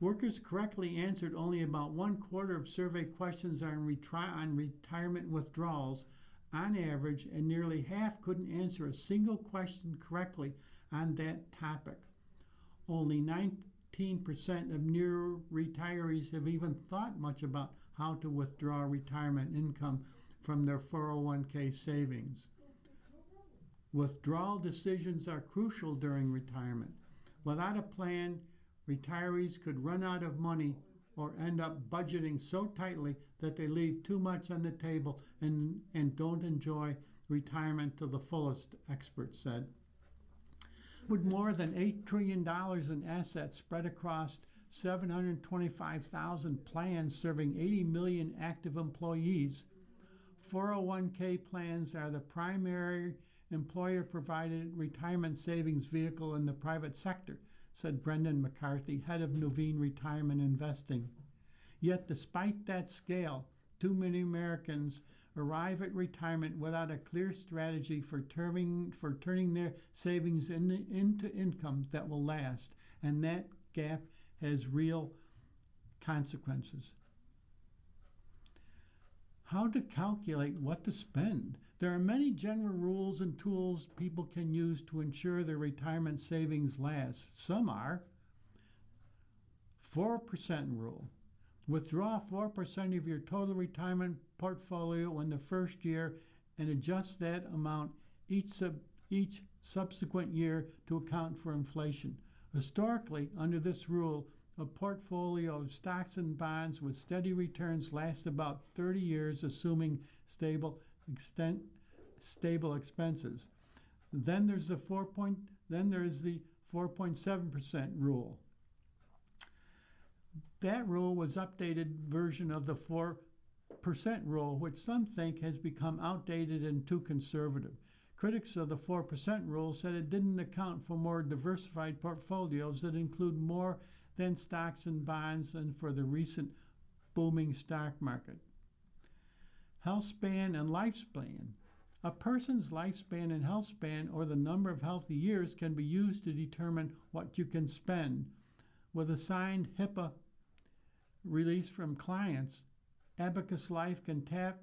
Workers correctly answered only about 1/4 of survey questions on retirement withdrawals on average, and nearly half couldn't answer a single question correctly on that topic. Only 19% of new retirees have even thought much about how to withdraw retirement income from their 401k savings. Withdrawal decisions are crucial during retirement. Without a plan, retirees could run out of money or end up budgeting so tightly that they leave too much on the table and don't enjoy retirement to the fullest, experts said. With more than $8 trillion in assets spread across 725,000 plans serving 80 million active employees, 401k plans are the primary employer-provided retirement savings vehicle in the private sector, said Brendan McCarthy, head of Nuveen Retirement Investing. Yet despite that scale, too many Americans arrive at retirement without a clear strategy for turning their savings into income that will last, and that gap has real consequences. How to calculate what to spend? There are many general rules and tools people can use to ensure their retirement savings last. Some are 4% rule. Withdraw 4% of your total retirement portfolio in the first year and adjust that amount each subsequent year to account for inflation. Historically, under this rule, a portfolio of stocks and bonds with steady returns lasts about 30 years, assuming stable expenses. Then there's the 4.7% rule. That rule was updated version of the 4% rule, which some think has become outdated and too conservative. Critics of the 4% rule said it didn't account for more diversified portfolios that include more than stocks and bonds and for the recent booming stock market. Health span and lifespan. A person's lifespan and health span, or the number of healthy years, can be used to determine what you can spend. With assigned HIPAA release from clients, Abacus Life can tap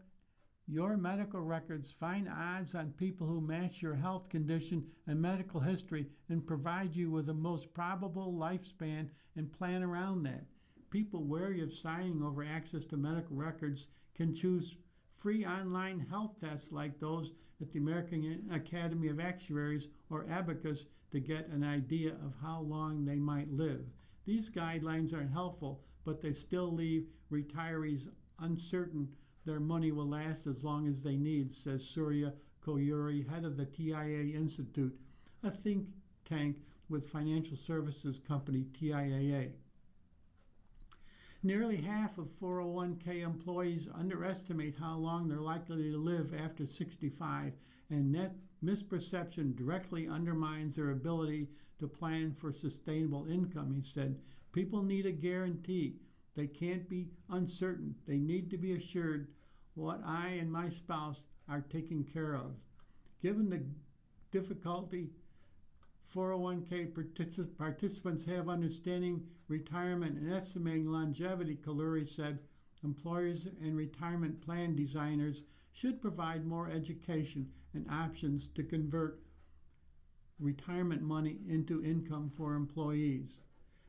your medical records, find odds on people who match your health condition and medical history, and provide you with the most probable lifespan and plan around that. People wary of signing over access to medical records can choose free online health tests like those at the American Academy of Actuaries or Abacus to get an idea of how long they might live. These guidelines are helpful, but they still leave retirees uncertain their money will last as long as they need, says Surya Koyuri, head of the TIAA Institute, a think tank with financial services company TIAA. Nearly half of 401k employees underestimate how long they're likely to live after 65, and that misperception directly undermines their ability to plan for sustainable income, he said. People need a guarantee. They can't be uncertain. They need to be assured what I and my spouse are taken care of. Given the difficulty 401k participants have understanding retirement and estimating longevity, Kaluri said, employers and retirement plan designers should provide more education and options to convert retirement money into income for employees.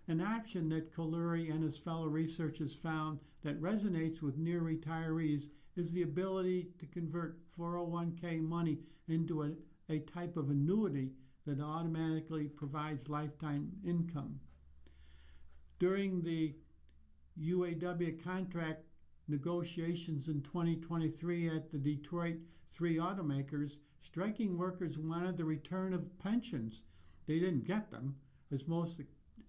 An option that Kaluri and his fellow researchers found that resonates with near retirees is the ability to convert 401k money into a type of annuity that automatically provides lifetime income. During the UAW contract negotiations in 2023 at the Detroit 3 automakers, striking workers wanted the return of pensions. They didn't get them, as most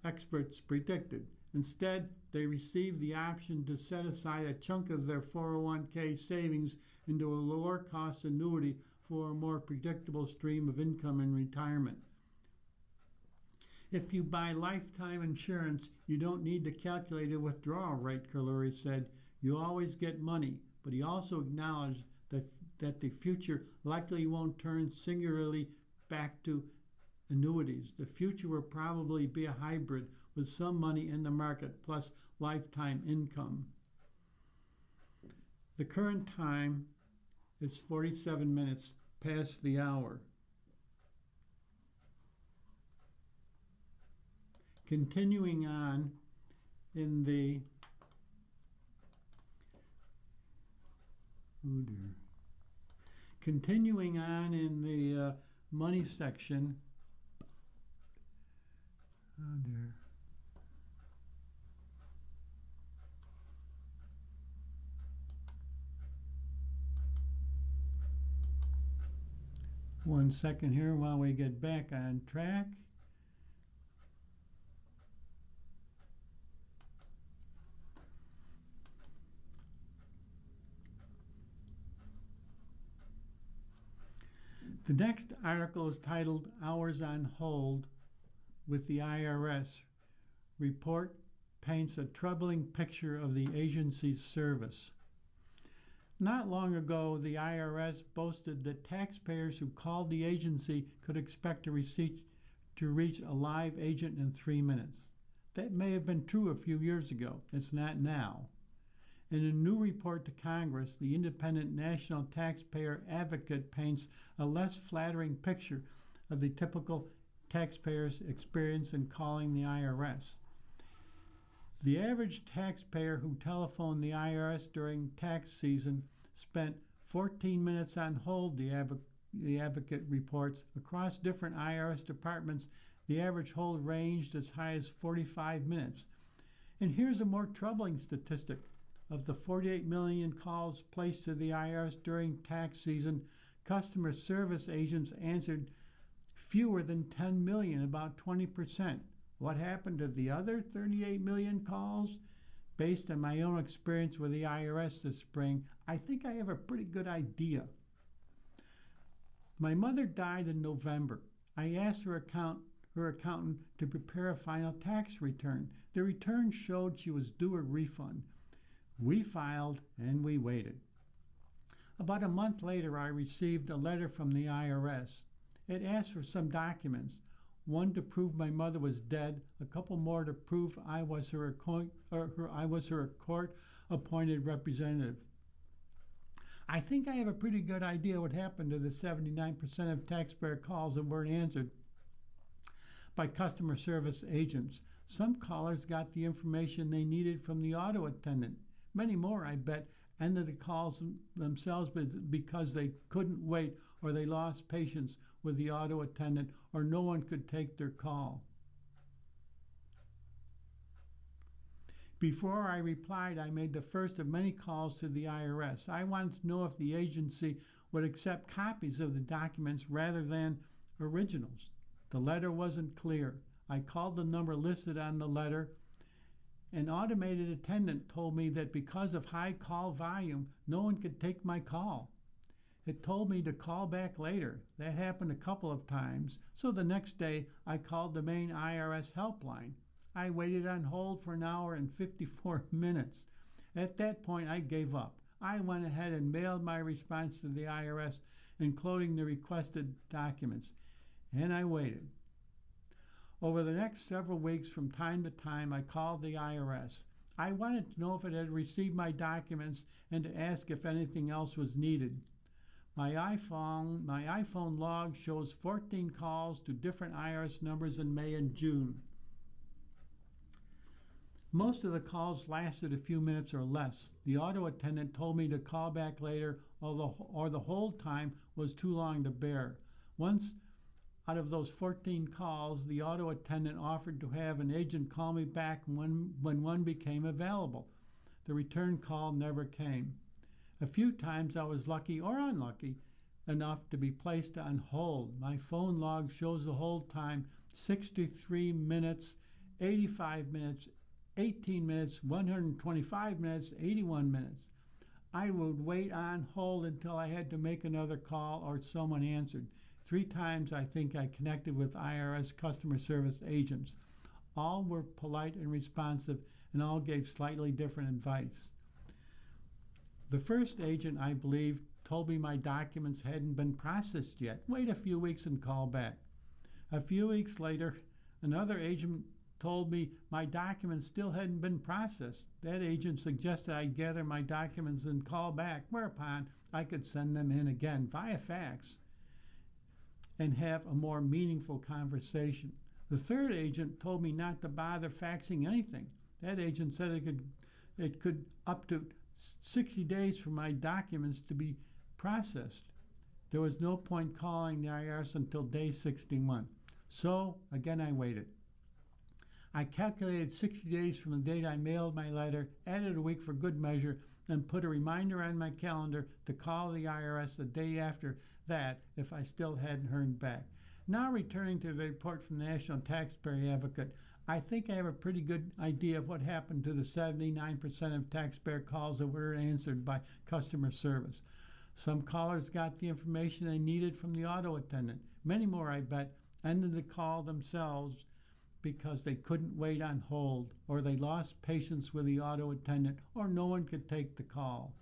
experts predicted. Instead, they received the option to set aside a chunk of their 401k savings into a lower cost annuity for a more predictable stream of income in retirement. If you buy lifetime insurance, you don't need to calculate a withdrawal rate, Kaluri said. You always get money, but he also acknowledged that the future likely won't turn singularly back to annuities. The future will probably be a hybrid with some money in the market plus lifetime income. The current time is 47 minutes past the hour. Continuing on in the money section. Oh dear. One second here while we get back on track. The next article is titled Hours on Hold with the IRS. Report paints a troubling picture of the agency's service. Not long ago, the IRS boasted that taxpayers who called the agency could expect to reach a live agent in 3 minutes. That may have been true a few years ago. It's not now. In a new report to Congress, the Independent National Taxpayer Advocate paints a less flattering picture of the typical taxpayer's experience in calling the IRS. The average taxpayer who telephoned the IRS during tax season spent 14 minutes on hold, the advocate reports. Across different IRS departments, the average hold ranged as high as 45 minutes. And here's a more troubling statistic. Of the 48 million calls placed to the IRS during tax season, customer service agents answered fewer than 10 million, about 20%. What happened to the other 38 million calls? Based on my own experience with the IRS this spring, I think I have a pretty good idea. My mother died in November. I asked her accountant to prepare a final tax return. The return showed she was due a refund. We filed and we waited. About a month later, I received a letter from the IRS. It asked for some documents. one to prove my mother was dead, a couple more to prove I was her court-appointed representative. I think I have a pretty good idea what happened to the 79% of taxpayer calls that weren't answered by customer service agents. Some callers got the information they needed from the auto attendant. Many more, I bet, ended the calls themselves because they couldn't wait, or they lost patience with the auto attendant, or no one could take their call. Before I replied, I made the first of many calls to the IRS. I wanted to know if the agency would accept copies of the documents rather than originals. The letter wasn't clear. I called the number listed on the letter. An automated attendant told me that because of high call volume, no one could take my call. It told me to call back later. That happened a couple of times, so the next day I called the main IRS helpline. I waited on hold for an hour and 54 minutes. At that point, I gave up. I went ahead and mailed my response to the IRS, including the requested documents, and I waited. Over the next several weeks, from time to time, I called the IRS. I wanted to know if it had received my documents and to ask if anything else was needed. My iPhone log shows 14 calls to different IRS numbers in May and June. Most of the calls lasted a few minutes or less. The auto attendant told me to call back later, or the hold time was too long to bear. Once out of those 14 calls, the auto attendant offered to have an agent call me back when one became available. The return call never came. A few times I was lucky or unlucky enough to be placed on hold. My phone log shows the hold time 63 minutes, 85 minutes, 18 minutes, 125 minutes, 81 minutes. I would wait on hold until I had to make another call or someone answered. 3 times I think I connected with IRS customer service agents. All were polite and responsive, and all gave slightly different advice. The first agent, I believe, told me my documents hadn't been processed yet. Wait a few weeks and call back. A few weeks later, another agent told me my documents still hadn't been processed. That agent suggested I gather my documents and call back, whereupon I could send them in again via fax and have a more meaningful conversation. The third agent told me not to bother faxing anything. That agent said it could up to 60 days for my documents to be processed. There was no point calling the IRS until day 61. So, again, I waited. I calculated 60 days from the date I mailed my letter, added a week for good measure, and put a reminder on my calendar to call the IRS the day after that if I still hadn't heard back. Now, returning to the report from the National Taxpayer Advocate, I think I have a pretty good idea of what happened to the 79% of taxpayer calls that were answered by customer service. Some callers got the information they needed from the auto attendant. Many more, I bet, ended the call themselves because they couldn't wait on hold, or they lost patience with the auto attendant, or no one could take the call.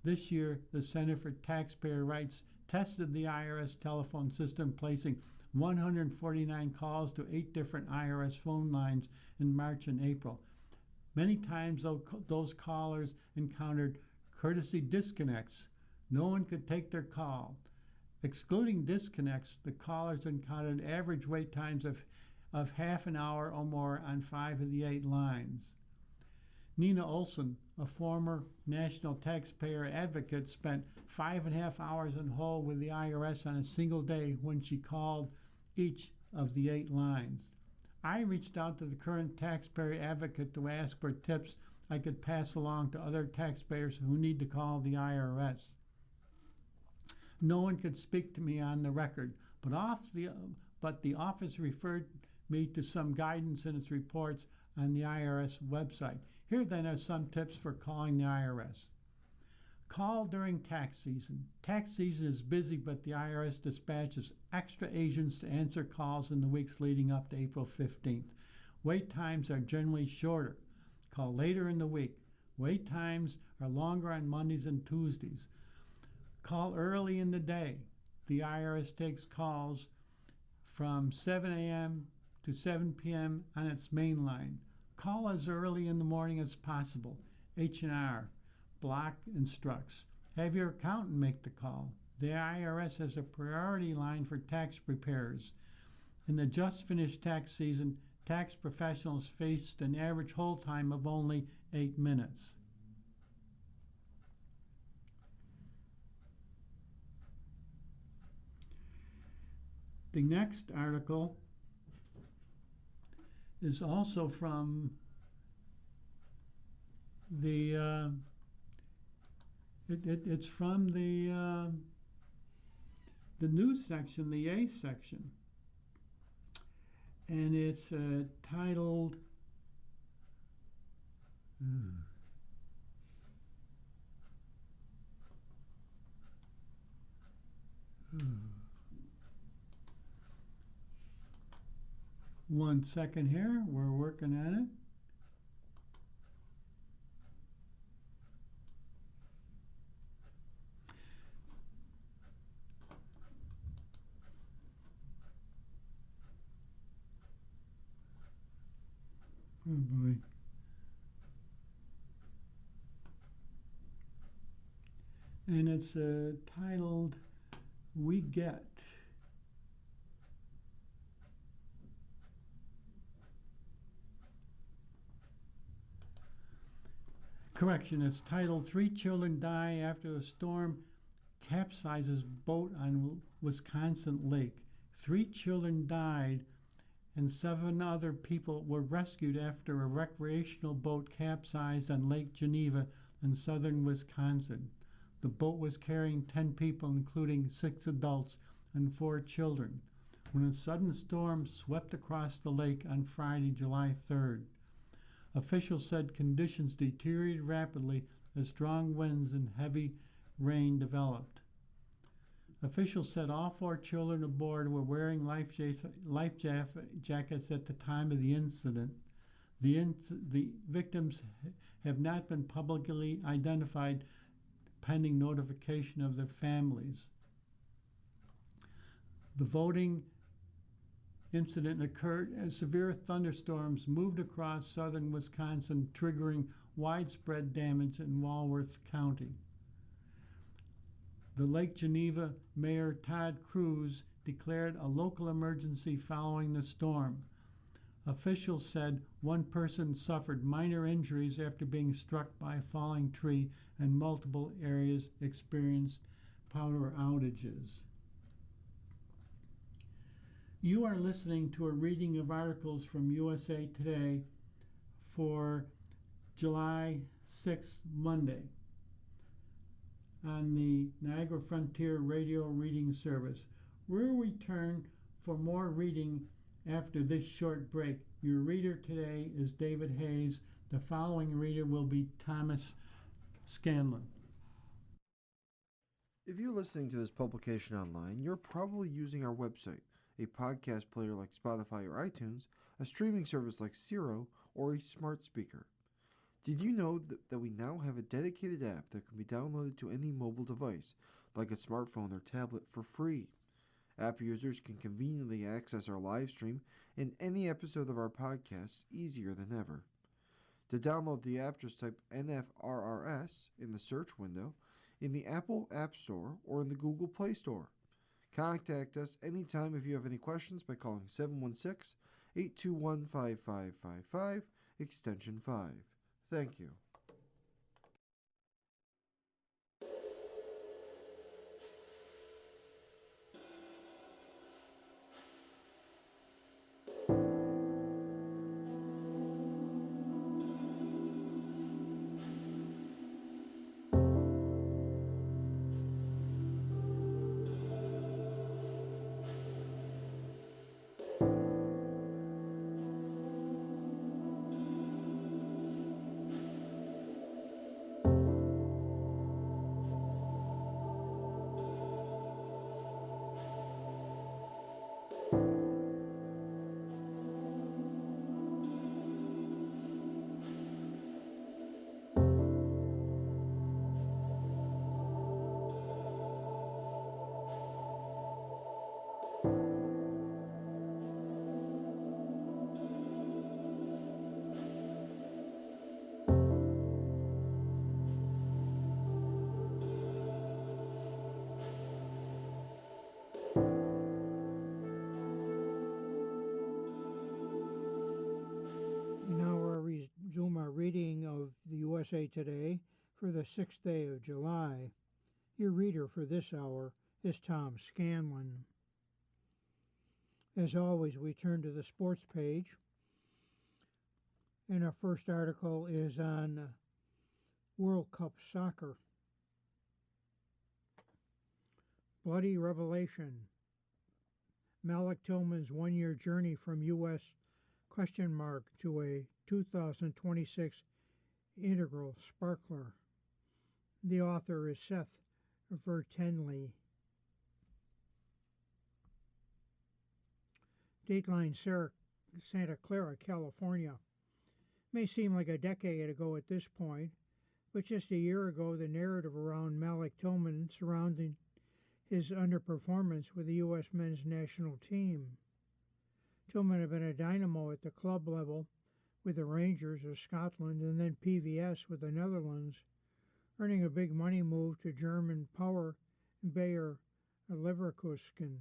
This year, the Center for Taxpayer Rights tested the IRS telephone system, placing 149 calls to 8 different IRS phone lines in March and April. Many times those callers encountered courtesy disconnects. No one could take their call. Excluding disconnects, the callers encountered average wait times of half an hour or more on 5 of the 8 lines. Nina Olson, a former national taxpayer advocate, spent 5.5 hours on hold with the IRS on a single day when she called each of the 8 lines. I reached out to the current taxpayer advocate to ask for tips I could pass along to other taxpayers who need to call the IRS. No one could speak to me on the record, but the office referred me to some guidance in its reports on the IRS website. Here then are some tips for calling the IRS. Call during tax season. Tax season is busy, but the IRS dispatches extra agents to answer calls in the weeks leading up to April 15th. Wait times are generally shorter. Call later in the week. Wait times are longer on Mondays and Tuesdays. Call early in the day. The IRS takes calls from 7 a.m. to 7 p.m. on its main line. Call as early in the morning as possible. H&R Block instructs. Have your accountant make the call. The IRS has a priority line for tax preparers. In the just finished tax season, tax professionals faced an average hold time of only 8 minutes. The next article is also from the it's from the news section, the A section, and it's titled one second here, we're working on it. Oh boy. And it's titled We Get. Correction, it's titled 3 Children Die After a Storm Capsizes Boat on Wisconsin Lake. 3 children died and 7 other people were rescued after a recreational boat capsized on Lake Geneva in southern Wisconsin. The boat was carrying 10 people, including 6 adults and 4 children, when a sudden storm swept across the lake on Friday, July 3rd. Officials said conditions deteriorated rapidly as strong winds and heavy rain developed. Officials said all 4 children aboard were wearing life jackets at the time of the incident. The victims have not been publicly identified pending notification of their families. The boating incident occurred as severe thunderstorms moved across southern Wisconsin, triggering widespread damage in Walworth County. The Lake Geneva Mayor Todd Cruz declared a local emergency following the storm. Officials said 1 person suffered minor injuries after being struck by a falling tree, and multiple areas experienced power outages. You are listening to a reading of articles from USA Today for July 6th, Monday, on the Niagara Frontier Radio Reading Service. We'll return for more reading after this short break. Your reader today is David Hayes. The following reader will be Thomas Scanlon. If you're listening to this publication online, you're probably using our website, a podcast player like Spotify or iTunes, a streaming service like Siro, or a smart speaker. Did you know that we now have a dedicated app that can be downloaded to any mobile device, like a smartphone or tablet, for free? App users can conveniently access our live stream and any episode of our podcast easier than ever. To download the app, just type NFRRS in the search window, in the Apple App Store, or in the Google Play Store. Contact us anytime if you have any questions by calling 716-821-5555, extension 5. Thank you. USA Today for the 6th day of July. Your reader for this hour is Tom Scanlon. As always, we turn to the sports page, and our first article is on World Cup soccer. Bloody revelation. Malik Tillman's one-year journey from U.S. to a 2026 integral sparkler. The author is Seth Vertenley. Dateline Santa Clara, California. May seem like a decade ago at this point, but just a year ago the narrative around Malik Tillman surrounding his underperformance with the U.S. men's national team. Tillman had been a dynamo at the club level with the Rangers of Scotland and then PVS with the Netherlands, earning a big money move to German power Bayer Leverkusen.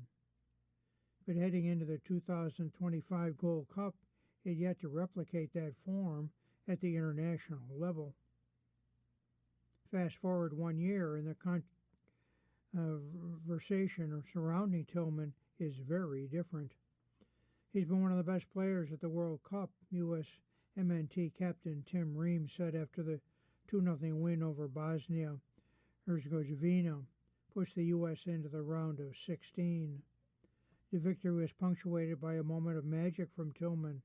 But heading into the 2025 Gold Cup, he had yet to replicate that form at the international level. Fast forward 1 year, and the conversation surrounding Tillman is very different. He's been one of the best players at the World Cup, U.S. MNT captain Tim Ream said after the 2-0 win over Bosnia-Herzegovina pushed the U.S. into the round of 16. The victory was punctuated by a moment of magic from Tillman,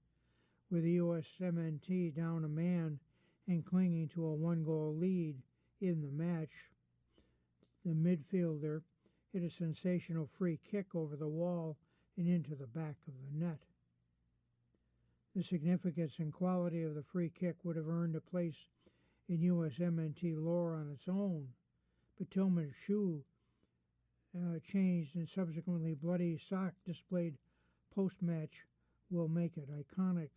with the U.S. MNT down a man and clinging to a 1-goal lead in the match. The midfielder hit a sensational free kick over the wall and into the back of the net. The significance and quality of the free kick would have earned a place in U.S. MNT lore on its own, but Tillman's shoe changed and subsequently bloody sock displayed post-match will make it iconic.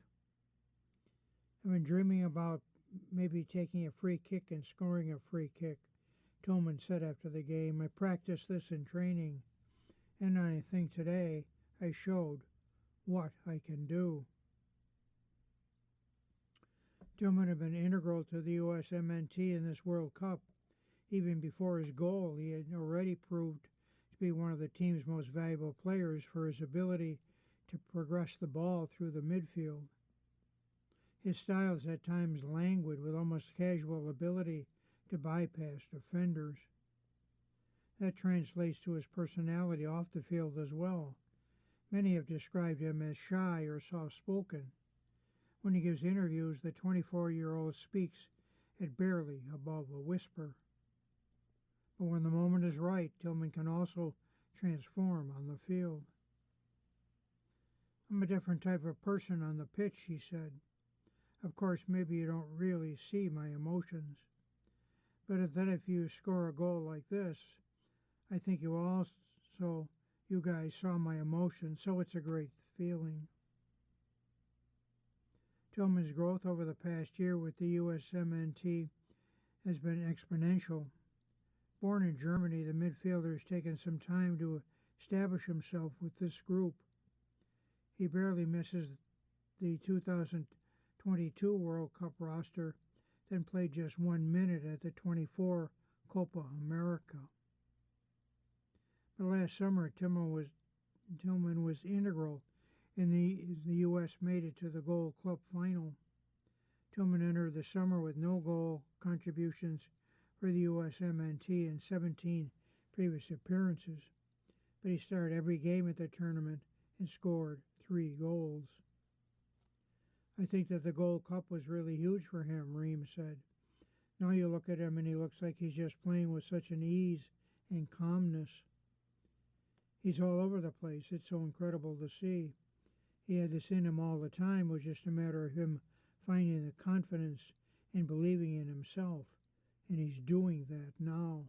I've been dreaming about maybe taking a free kick and scoring a free kick, Tillman said after the game. I practiced this in training, and I think today I showed what I can do. Tillman had been integral to the U.S. MNT in this World Cup. Even before his goal, he had already proved to be one of the team's most valuable players for his ability to progress the ball through the midfield. His style is at times languid with almost casual ability to bypass defenders. That translates to his personality off the field as well. Many have described him as shy or soft-spoken. When he gives interviews, the 24-year-old speaks at barely above a whisper. But when the moment is right, Tillman can also transform on the field. I'm a different type of person on the pitch, he said. Of course, maybe you don't really see my emotions. But then if you score a goal like this, I think you guys saw my emotions, so it's a great feeling. Tillman's growth over the past year with the USMNT has been exponential. Born in Germany, the midfielder has taken some time to establish himself with this group. He barely misses the 2022 World Cup roster, then played just 1 minute at the 24 Copa America. But last summer, Tillman was integral in the U.S. made it to the Gold Club final. Tillman entered the summer with no goal contributions for the USMNT in 17 previous appearances, but he started every game at the tournament and scored 3 goals. I think that the Gold Cup was really huge for him, Ream said. Now you look at him and he looks like he's just playing with such an ease and calmness. He's all over the place. It's so incredible to see. He had this in him all the time. It was just a matter of him finding the confidence and believing in himself, and he's doing that now.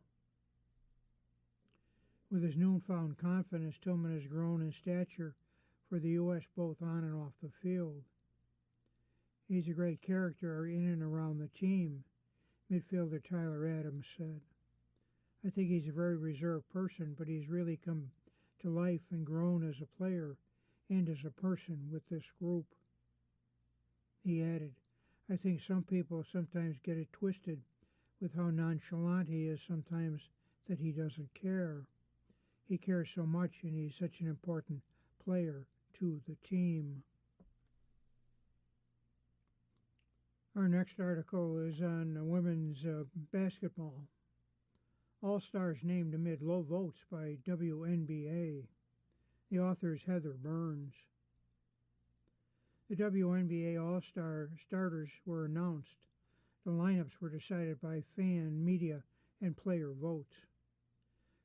With his newfound confidence, Tillman has grown in stature for the U.S. both on and off the field. He's a great character in and around the team, midfielder Tyler Adams said. I think he's a very reserved person, but he's really come to life and grown as a player and as a person with this group. He added, I think some people sometimes get it twisted with how nonchalant he is sometimes that he doesn't care. He cares so much and he's such an important player to the team. Our next article is on women's basketball. All-Stars named amid low votes by WNBA. The author is Heather Burns. The WNBA All-Star starters were announced. The lineups were decided by fan, media, and player votes.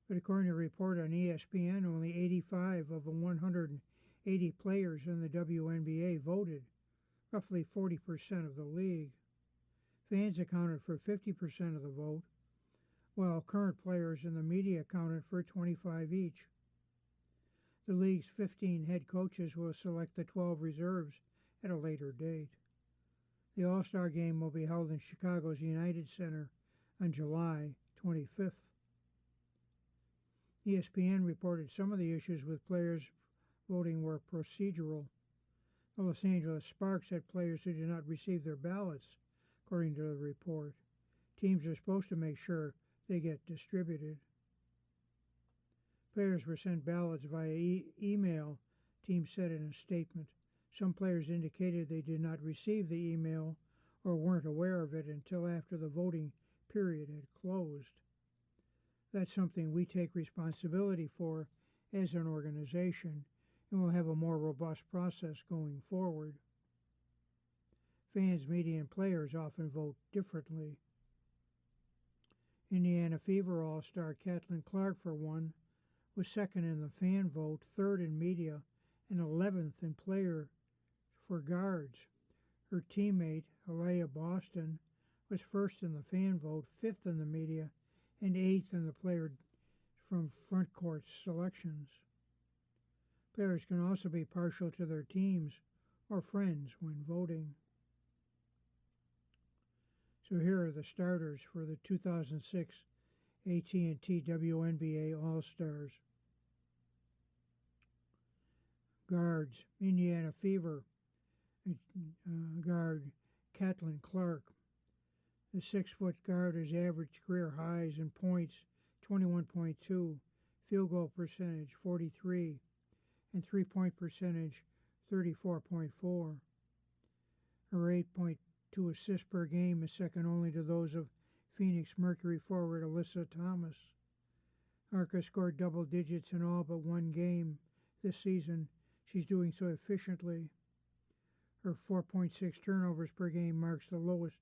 But according to a report on ESPN, only 85 of the 180 players in the WNBA voted, roughly 40% of the league. Fans accounted for 50% of the vote, while current players and the media accounted for 25 each. The league's 15 head coaches will select the 12 reserves at a later date. The All-Star Game will be held in Chicago's United Center on July 25th. ESPN reported some of the issues with players voting were procedural. The Los Angeles Sparks had players who did not receive their ballots, according to the report. Teams are supposed to make sure they get distributed. Players were sent ballots via email, teams said in a statement. Some players indicated they did not receive the email or weren't aware of it until after the voting period had closed. That's something we take responsibility for as an organization, and we'll have a more robust process going forward. Fans, media, and players often vote differently. Indiana Fever All-Star Caitlin Clark, for one, was second in the fan vote, third in media, and 11th in player for guards. Her teammate, Aliyah Boston, was first in the fan vote, fifth in the media, and eighth in the player from front court selections. Players can also be partial to their teams or friends when voting. So here are the starters for the 2006 AT&T WNBA All-Stars. Guards, Indiana Fever guard Caitlin Clark. The 6-foot guard has averaged career highs in points 21.2, field goal percentage 43, and 3-point percentage 34.4. Her 8.2 assists per game is second only to those of Phoenix Mercury forward Alyssa Thomas. Arca scored double digits in all but one game this season. She's doing so efficiently. Her 4.6 turnovers per game marks the lowest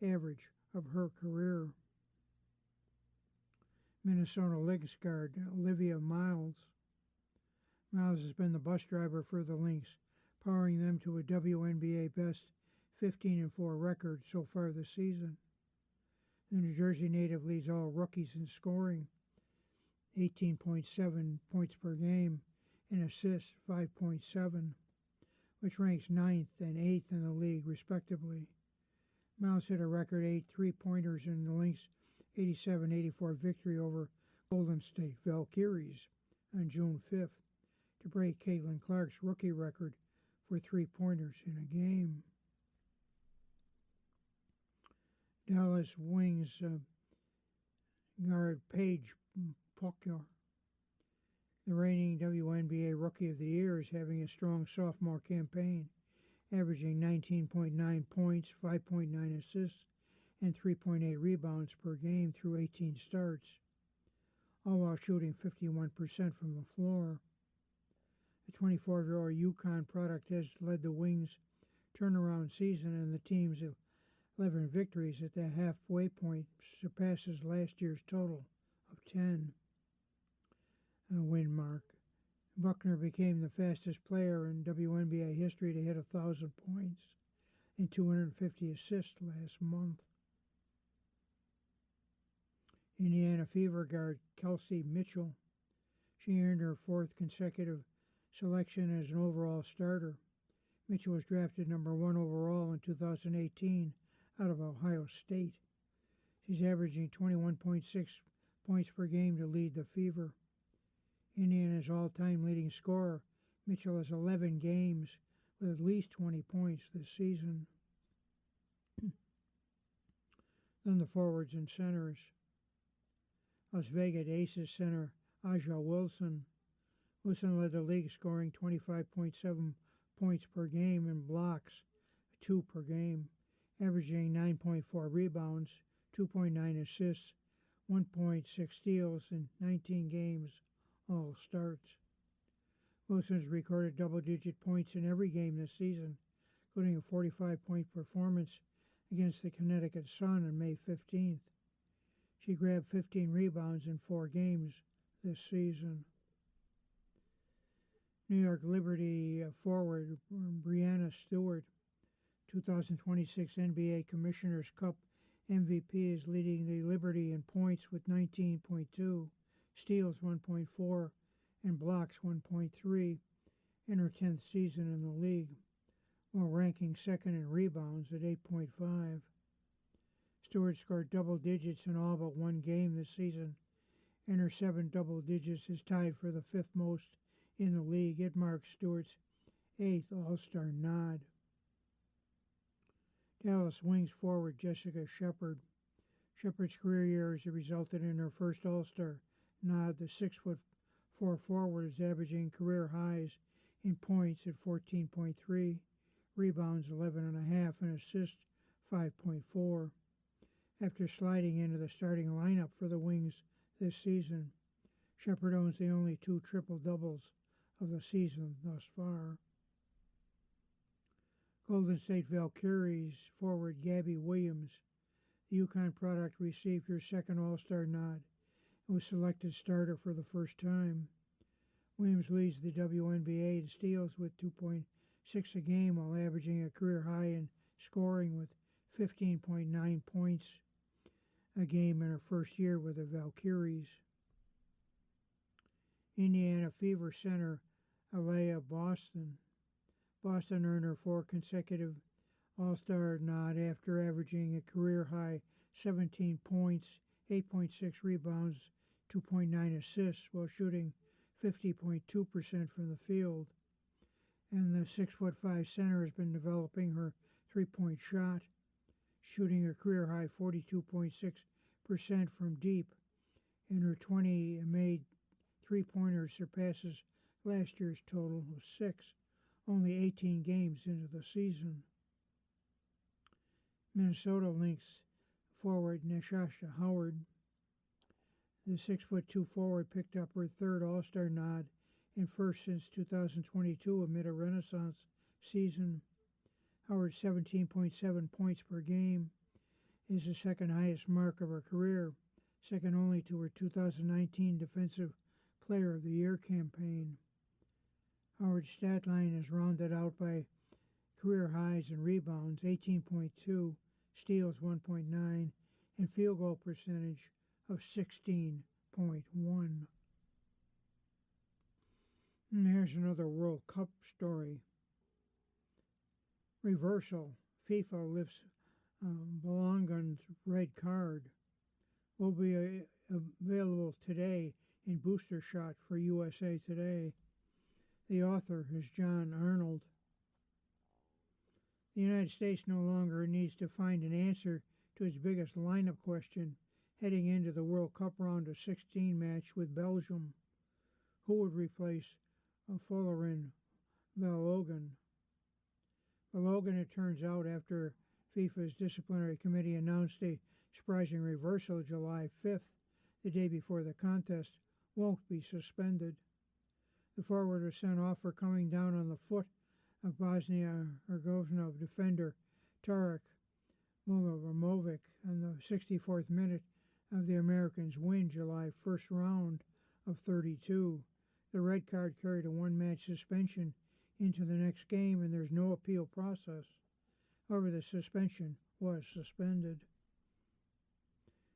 average of her career. Minnesota Lynx guard Olivia Miles. Miles has been the bus driver for the Lynx, powering them to a WNBA best 15-4 record so far this season. The New Jersey native leads all rookies in scoring, 18.7 points per game, and assists 5.7, which ranks 9th and 8th in the league respectively. Miles hit a record 8 3-pointers in the Lynx' 87-84 victory over Golden State Valkyries on June 5th to break Caitlin Clark's rookie record for 3-pointers in a game. Dallas Wings guard Paige Pochar. The reigning WNBA Rookie of the Year is having a strong sophomore campaign, averaging 19.9 points, 5.9 assists, and 3.8 rebounds per game through 18 starts, all while shooting 51% from the floor. The 24-year-old UConn product has led the Wings' turnaround season, and the team's 11 victories at the halfway point surpasses last year's total of 10. A win mark. Buckner became the fastest player in WNBA history to hit 1,000 points and 250 assists last month. Indiana Fever guard Kelsey Mitchell. She earned her 4th consecutive selection as an overall starter. Mitchell was drafted number 1 overall in 2018 out of Ohio State. She's averaging 21.6 points per game to lead the Fever. Indiana's all-time leading scorer, Mitchell has 11 games with at least 20 points this season. than the forwards and centers. Las Vegas Aces center Aja Wilson. Wilson led the league, scoring 25.7 points per game and blocks, 2 per game, averaging 9.4 rebounds, 2.9 assists, 1.6 steals in 19 games, all starts. Wilson's recorded double-digit points in every game this season, including a 45-point performance against the Connecticut Sun on May 15th. She grabbed 15 rebounds in 4 games this season. New York Liberty forward Breanna Stewart, 2026 NBA Commissioner's Cup MVP, is leading the Liberty in points with 19.2, steals 1.4, and blocks 1.3 in her 10th season in the league, while ranking second in rebounds at 8.5. Stewart scored double digits in all but one game this season, and her 7 double digits is tied for the 5th most in the league. It marks Stewart's 8th All-Star nod. Dallas Wings forward Jessica Shepard. Shepard's career years have resulted in her first All-Star nod. The 6'4" forward is averaging career highs in points at 14.3, rebounds 11.5, and assists 5.4. After sliding into the starting lineup for the Wings this season, Shepard owns the only 2 triple-doubles of the season thus far. Golden State Valkyries forward Gabby Williams. The UConn product received her second All-Star nod and was selected starter for the first time. Williams leads the WNBA in steals with 2.6 a game, while averaging a career high in scoring with 15.9 points a game in her first year with the Valkyries. Indiana Fever center Aliyah Boston. Boston earned her 4th consecutive All-Star nod after averaging a career-high 17 points, 8.6 rebounds, 2.9 assists, while shooting 50.2% from the field. And the 6'5" center has been developing her three-point shot, shooting a career-high 42.6% from deep, and her 20 made three-pointers surpasses last year's total of 6, only 18 games into the season. Minnesota Lynx forward Nashasha Howard. The 6'2" forward picked up her 3rd All-Star nod and first since 2022 amid a renaissance season. Howard's 17.7 points per game is the second highest mark of her career, second only to her 2019 Defensive Player of the Year campaign. Howard's stat line is rounded out by career highs in rebounds 18.2, steals 1.9, and field goal percentage of 16.1. And here's another World Cup story. Reversal. FIFA lifts Belangen's red card. Will be available today in booster shot for USA Today. The author is John Arnold. The United States no longer needs to find an answer to its biggest lineup question heading into the World Cup round of 16 match with Belgium. Who would replace Folarin Balogun? Balogun, it turns out, after FIFA's disciplinary committee announced a surprising reversal July 5th, the day before the contest, won't be suspended. The forward was sent off for coming down on the foot of Bosnia-Herzegovina defender Tarek Milivojevic on the 64th minute of the Americans' win July 1st round of 32. The red card carried a one-match suspension into the next game, and there's no appeal process. However, the suspension was suspended.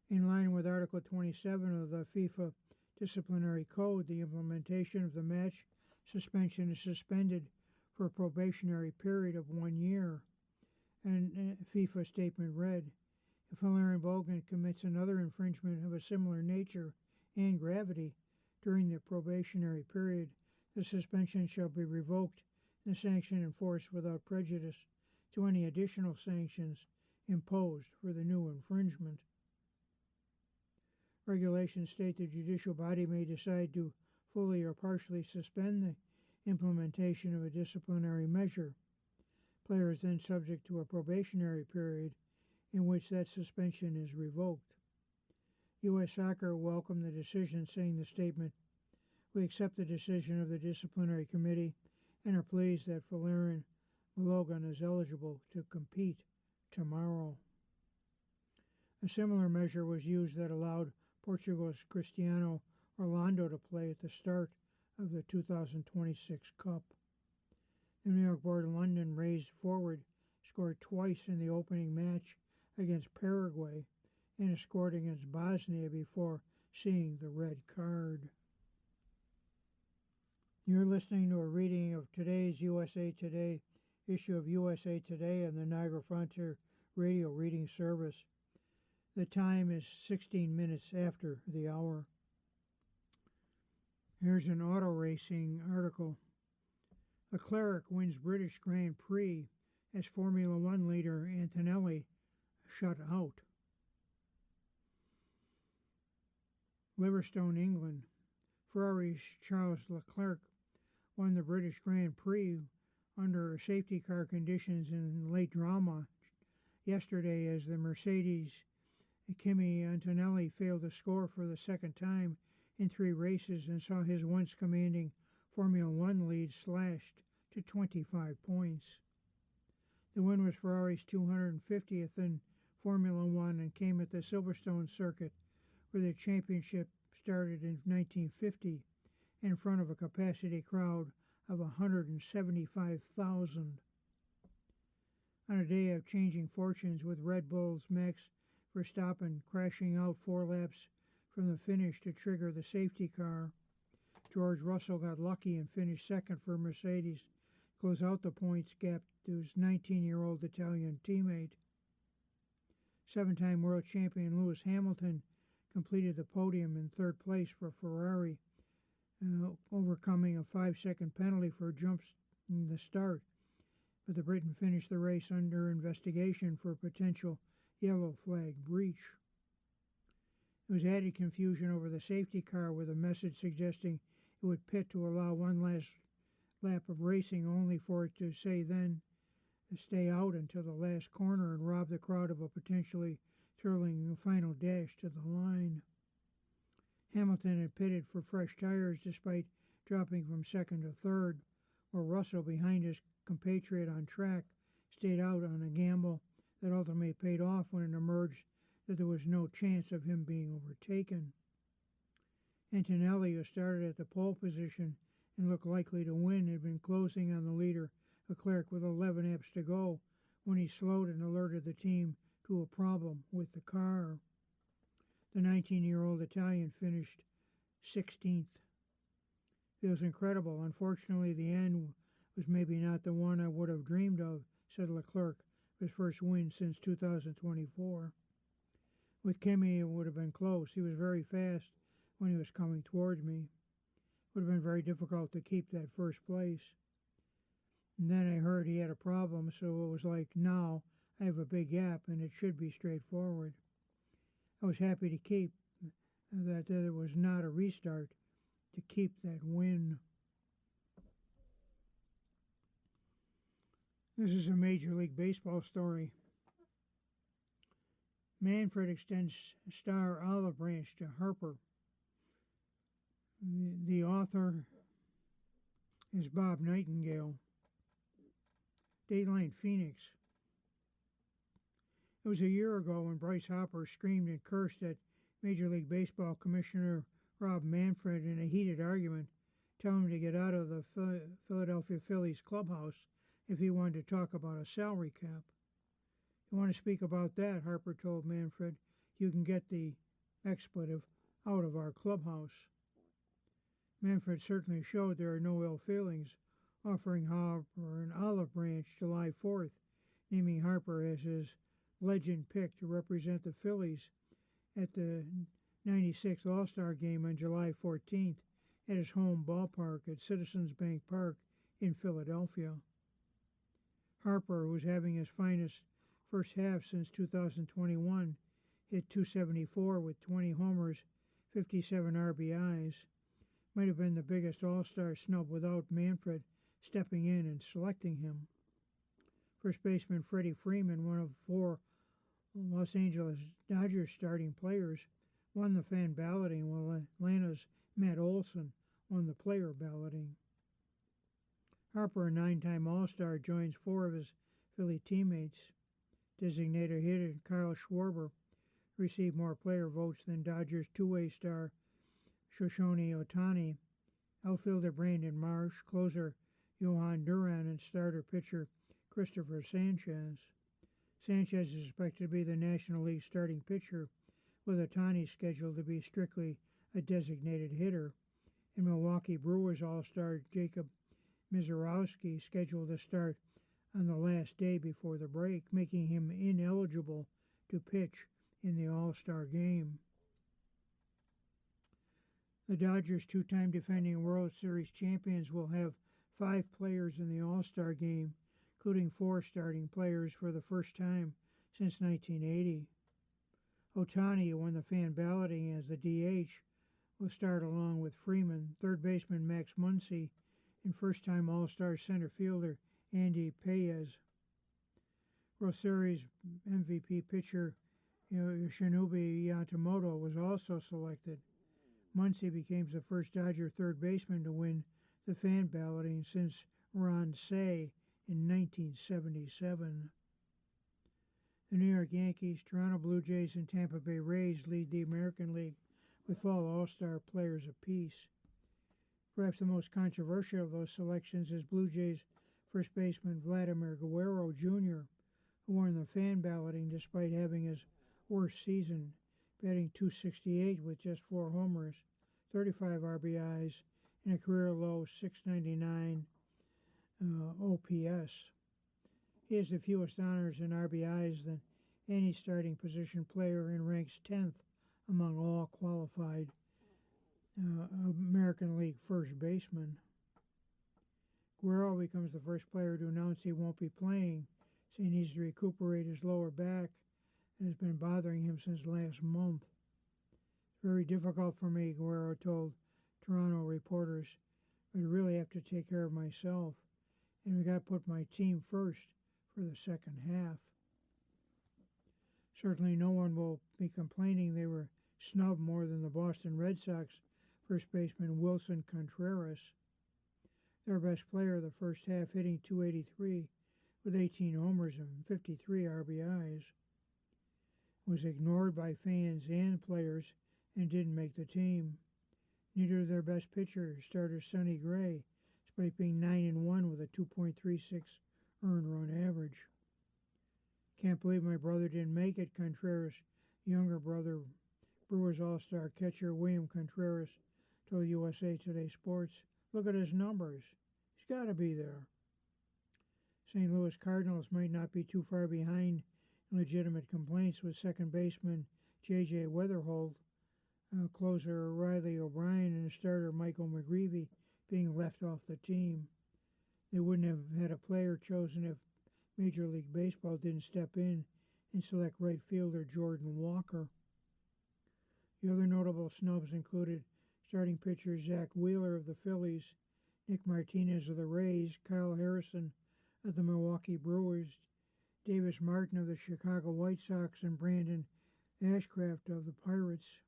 In line with Article 27 of the FIFA Disciplinary Code, the implementation of the match suspension is suspended for a probationary period of 1 year. And a FIFA statement read, if Folarin Balogun commits another infringement of a similar nature and gravity during the probationary period, the suspension shall be revoked and the sanction enforced without prejudice to any additional sanctions imposed for the new infringement. Regulations state the judicial body may decide to fully or partially suspend the implementation of a disciplinary measure. Player is then subject to a probationary period in which that suspension is revoked. U.S. Soccer welcomed the decision, saying the statement, "We accept the decision of the disciplinary committee and are pleased that Valerian Balogun is eligible to compete tomorrow." A similar measure was used that allowed Portugal's Cristiano Ronaldo to play at the start of the 2026 Cup. The New York Board in London raised forward scored twice in the opening match against Paraguay and scored against Bosnia before seeing the red card. You're listening to a reading of today's USA Today issue of USA Today and the Niagara Frontier Radio Reading Service. The time is 16 minutes after the hour. Here's an auto racing article. Leclerc wins British Grand Prix as Formula One leader Antonelli shut out. Liverstone, England. Ferrari's Charles Leclerc won the British Grand Prix under safety car conditions in late drama yesterday as the Mercedes Kimi Antonelli failed to score for the second time in 3 races and saw his once commanding Formula One lead slashed to 25 points. The win was Ferrari's 250th in Formula One and came at the Silverstone circuit, where the championship started in 1950 in front of a capacity crowd of 175,000. On a day of changing fortunes, with Red Bull's Max Verstappen crashing out 4 laps from the finish to trigger the safety car, George Russell got lucky and finished second for Mercedes, close out the points gap to his 19-year-old Italian teammate. 7-time world champion Lewis Hamilton completed the podium in 3rd place for Ferrari, overcoming a 5-second penalty for jumps in the start, but the Briton finished the race under investigation for potential yellow flag breach. There was added confusion over the safety car, with a message suggesting it would pit to allow one last lap of racing, only for it to say then to stay out until the last corner and rob the crowd of a potentially thrilling final dash to the line. Hamilton had pitted for fresh tires despite dropping from 2nd to 3rd, while Russell, behind his compatriot on track, stayed out on a gamble that ultimately paid off when it emerged that there was no chance of him being overtaken. Antonelli, who started at the pole position and looked likely to win, had been closing on the leader, Leclerc, with 11 laps to go when he slowed and alerted the team to a problem with the car. The 19-year-old Italian finished 16th. It was incredible. Unfortunately, the end was maybe not the one I would have dreamed of, said Leclerc, his first win since 2024. With Kimi, it would have been close. He was very fast when he was coming towards me. It would have been very difficult to keep that first place. And then I heard he had a problem, so it was like, now I have a big gap and it should be straightforward. I was happy to keep that it was not a restart, to keep that win. This is a Major League Baseball story. Manfred extends star olive branch to Harper. The author is Bob Nightingale. Dateline Phoenix. It was a year ago when Bryce Harper screamed and cursed at Major League Baseball Commissioner Rob Manfred in a heated argument, telling him to get out of the Philadelphia Phillies clubhouse if he wanted to talk about a salary cap. "You want to speak about that," Harper told Manfred, "you can get the expletive out of our clubhouse." Manfred certainly showed there are no ill feelings, offering Harper an olive branch July 4th, naming Harper as his legend pick to represent the Phillies at the 96th All-Star Game on July 14th at his home ballpark at Citizens Bank Park in Philadelphia. Harper, who was having his finest First half since 2021, hit .274 with 20 homers, 57 RBIs. Might have been the biggest All-Star snub without Manfred stepping in and selecting him. First baseman Freddie Freeman, one of 4 Los Angeles Dodgers starting players, won the fan balloting, while Atlanta's Matt Olson won the player balloting. Harper, a 9-time All-Star, joins 4 of his Philly teammates. Designated hitter Kyle Schwarber received more player votes than Dodgers two-way star Shoshone Ohtani, outfielder Brandon Marsh, closer Johan Duran, and starter pitcher Christopher Sanchez. Sanchez is expected to be the National League starting pitcher, with Ohtani scheduled to be strictly a designated hitter, and Milwaukee Brewers All-Star Jacob Misiorowski scheduled to start on the last day before the break, making him ineligible to pitch in the All-Star game. The Dodgers, 2-time defending World Series champions, will have 5 players in the All-Star game, including 4 starting players for the first time since 1980. Ohtani, who won the fan balloting as the DH, will start along with Freeman, third baseman Max Muncy, and first-time All-Star center fielder Andy Paez. World Series MVP pitcher Yoshinobu Yamamoto was also selected. Muncy became the first Dodger third baseman to win the fan balloting since Ron Cey in 1977. The New York Yankees, Toronto Blue Jays, and Tampa Bay Rays lead the American League with 4 All-Star players apiece. Perhaps the most controversial of those selections is Blue Jays first baseman Vladimir Guerrero Jr., who won the fan balloting despite having his worst season, batting .268 with just 4 homers, 35 RBIs, and a career-low .699 OPS. He has the fewest honors and RBIs than any starting position player and ranks 10th among all qualified American League first basemen. Guerrero becomes the first player to announce he won't be playing, saying he needs to recuperate his lower back and has been bothering him since last month. It's very difficult for me, Guerrero told Toronto reporters, but I really have to take care of myself, and we got to put my team first for the second half. Certainly no one will be complaining they were snubbed more than the Boston Red Sox first baseman Wilson Contreras. Their best player the first half, hitting .283 with 18 homers and 53 RBIs, was ignored by fans and players and didn't make the team. Neither of their best pitchers, starter Sonny Gray, despite being 9-1 with a 2.36 earned run average. Can't believe my brother didn't make it, Contreras' younger brother, Brewers All-Star catcher William Contreras, told USA Today Sports. Look at his numbers. He's got to be there. St. Louis Cardinals might not be too far behind in legitimate complaints, with second baseman J.J. Weatherholt, closer Riley O'Brien, and starter Michael McGreevy being left off the team. They wouldn't have had a player chosen if Major League Baseball didn't step in and select right fielder Jordan Walker. The other notable snubs included starting pitcher Zach Wheeler of the Phillies, Nick Martinez of the Rays, Kyle Harrison of the Milwaukee Brewers, Davis Martin of the Chicago White Sox, and Brandon Ashcraft of the Pirates.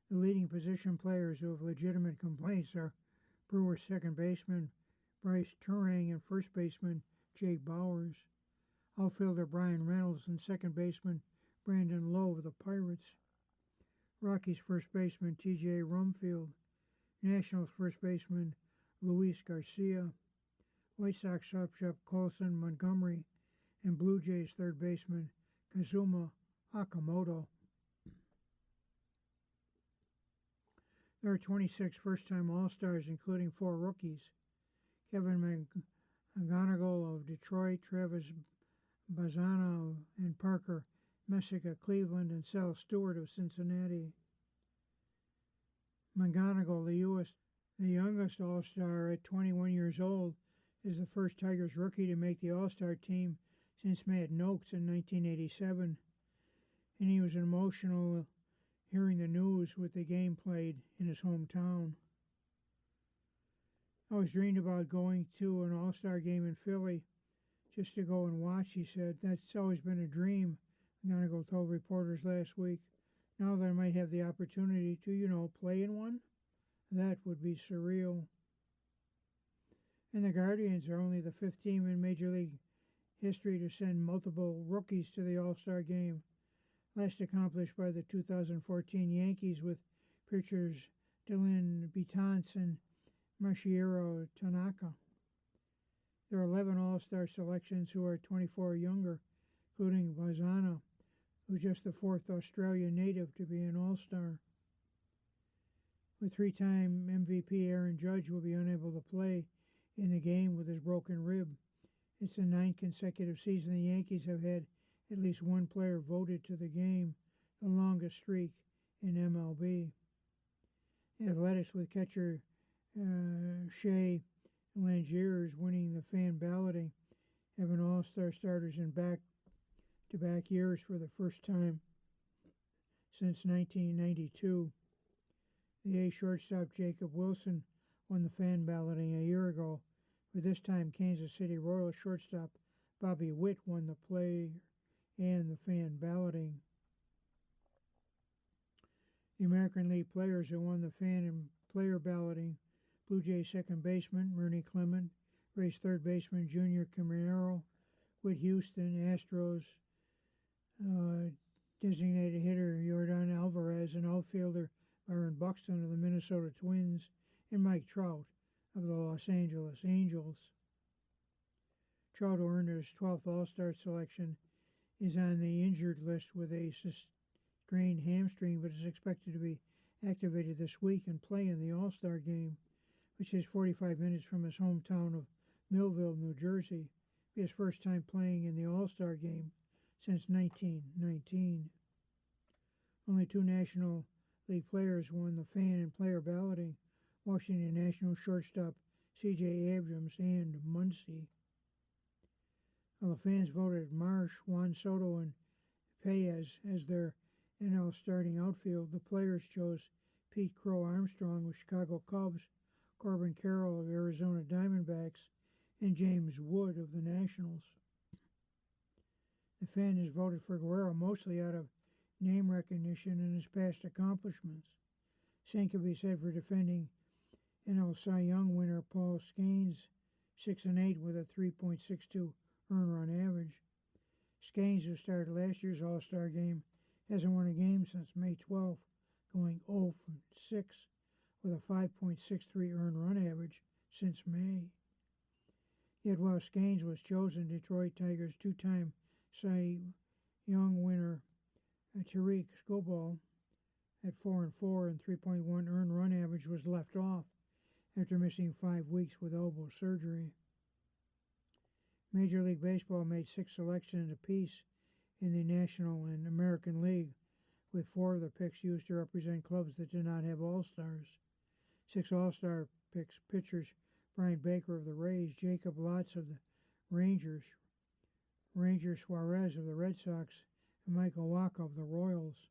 The leading position players who have legitimate complaints are Brewers second baseman Bryce Turang and first baseman Jake Bowers, outfielder Brian Reynolds, and second baseman Brandon Lowe of the Pirates, Rockies first baseman T.J. Rumfield, Nationals first baseman Luis Garcia, White Sox shortstop Colson Montgomery, and Blue Jays third baseman Kazuma Okamoto. There are 26 first-time All-Stars, including 4 rookies: Kevin McGonigal of Detroit, Travis Bazzana and Parker Messick of Cleveland, and Sal Stewart of Cincinnati. McGonigal, the youngest All-Star at 21 years old, is the first Tigers rookie to make the All-Star team since Matt Noakes in 1987, and he was emotional hearing the news with the game played in his hometown. I always dreamed about going to an All-Star game in Philly just to go and watch, he said. That's always been a dream. McGonigal told reporters last week. Now that I might have the opportunity to, play in one, that would be surreal. And the Guardians are only the fifth team in Major League history to send multiple rookies to the All-Star game, last accomplished by the 2014 Yankees with pitchers Dylan Betances and Masahiro Tanaka. There are 11 All-Star selections who are 24 or younger, including Bazana, who's just the fourth Australian native to be an All-Star. With three-time MVP Aaron Judge will be unable to play in the game with his broken rib. It's the ninth consecutive season the Yankees have had at least one player voted to the game, the longest streak in MLB. Athletics with catcher Shea Langeliers winning the fan balloting have been All-Star starters in back-to-back years for the first time since 1992. The A's shortstop Jacob Wilson won the fan balloting a year ago, but this time Kansas City Royals shortstop Bobby Witt won the play and the fan balloting. The American League players who won the fan and player balloting: Blue Jays second baseman Ernie Clement, Rays third baseman Junior Caminero, with Houston Astros designated hitter Yordan Alvarez, and outfielder Byron Buxton of the Minnesota Twins, and Mike Trout of the Los Angeles Angels. Trout, who earned his 12th All-Star selection, is on the injured list with a strained hamstring, but is expected to be activated this week and play in the All-Star game, which is 45 minutes from his hometown of Millville, New Jersey. It'll be his first time playing in the All-Star game since 1919. Only two National League players won the fan and player balloting: Washington Nationals shortstop C.J. Abrams and Muncy. While the fans voted Marsh, Juan Soto, and Paez as their NL starting outfield, the players chose Pete Crow Armstrong with Chicago Cubs, Corbin Carroll of Arizona Diamondbacks, and James Wood of the Nationals. The fan has voted for Guerrero mostly out of name recognition and his past accomplishments. Same could be said for defending NL Cy Young winner Paul Skenes, 6-8 with a 3.62 earned run average. Skenes, who started last year's All-Star game, hasn't won a game since May 12th, going 0-6 with a 5.63 earned run average since May. Yet while Skenes was chosen, Detroit Tigers two-time Cy Young winner Tariq Skubal at 4-4 and 3.1 earned run average was left off after missing 5 weeks with elbow surgery. Major League Baseball made 6 selections apiece in the National and American League, with 4 of the picks used to represent clubs that did not have All-Stars. 6 All-Star picks: pitchers Brian Baker of the Rays, Jacob Lotz of the Rangers, Ranger Suarez of the Red Sox, and Michael Wacha of the Royals,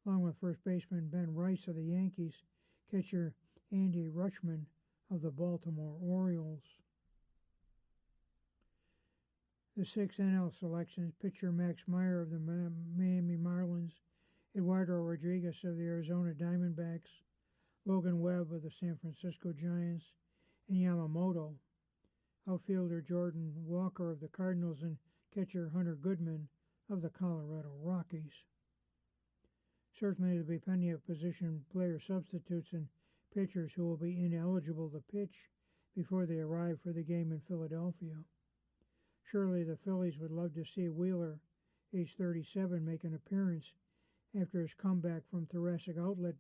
along with first baseman Ben Rice of the Yankees, catcher Andy Rutschman of the Baltimore Orioles. The 6 NL selections: pitcher Max Meyer of the Miami Marlins, Eduardo Rodriguez of the Arizona Diamondbacks, Logan Webb of the San Francisco Giants, and Yamamoto, outfielder Jordan Walker of the Cardinals, and catcher Hunter Goodman of the Colorado Rockies. Certainly there will be plenty of position player substitutes and pitchers who will be ineligible to pitch before they arrive for the game in Philadelphia. Surely the Phillies would love to see Wheeler, age 37, make an appearance after his comeback from thoracic outlet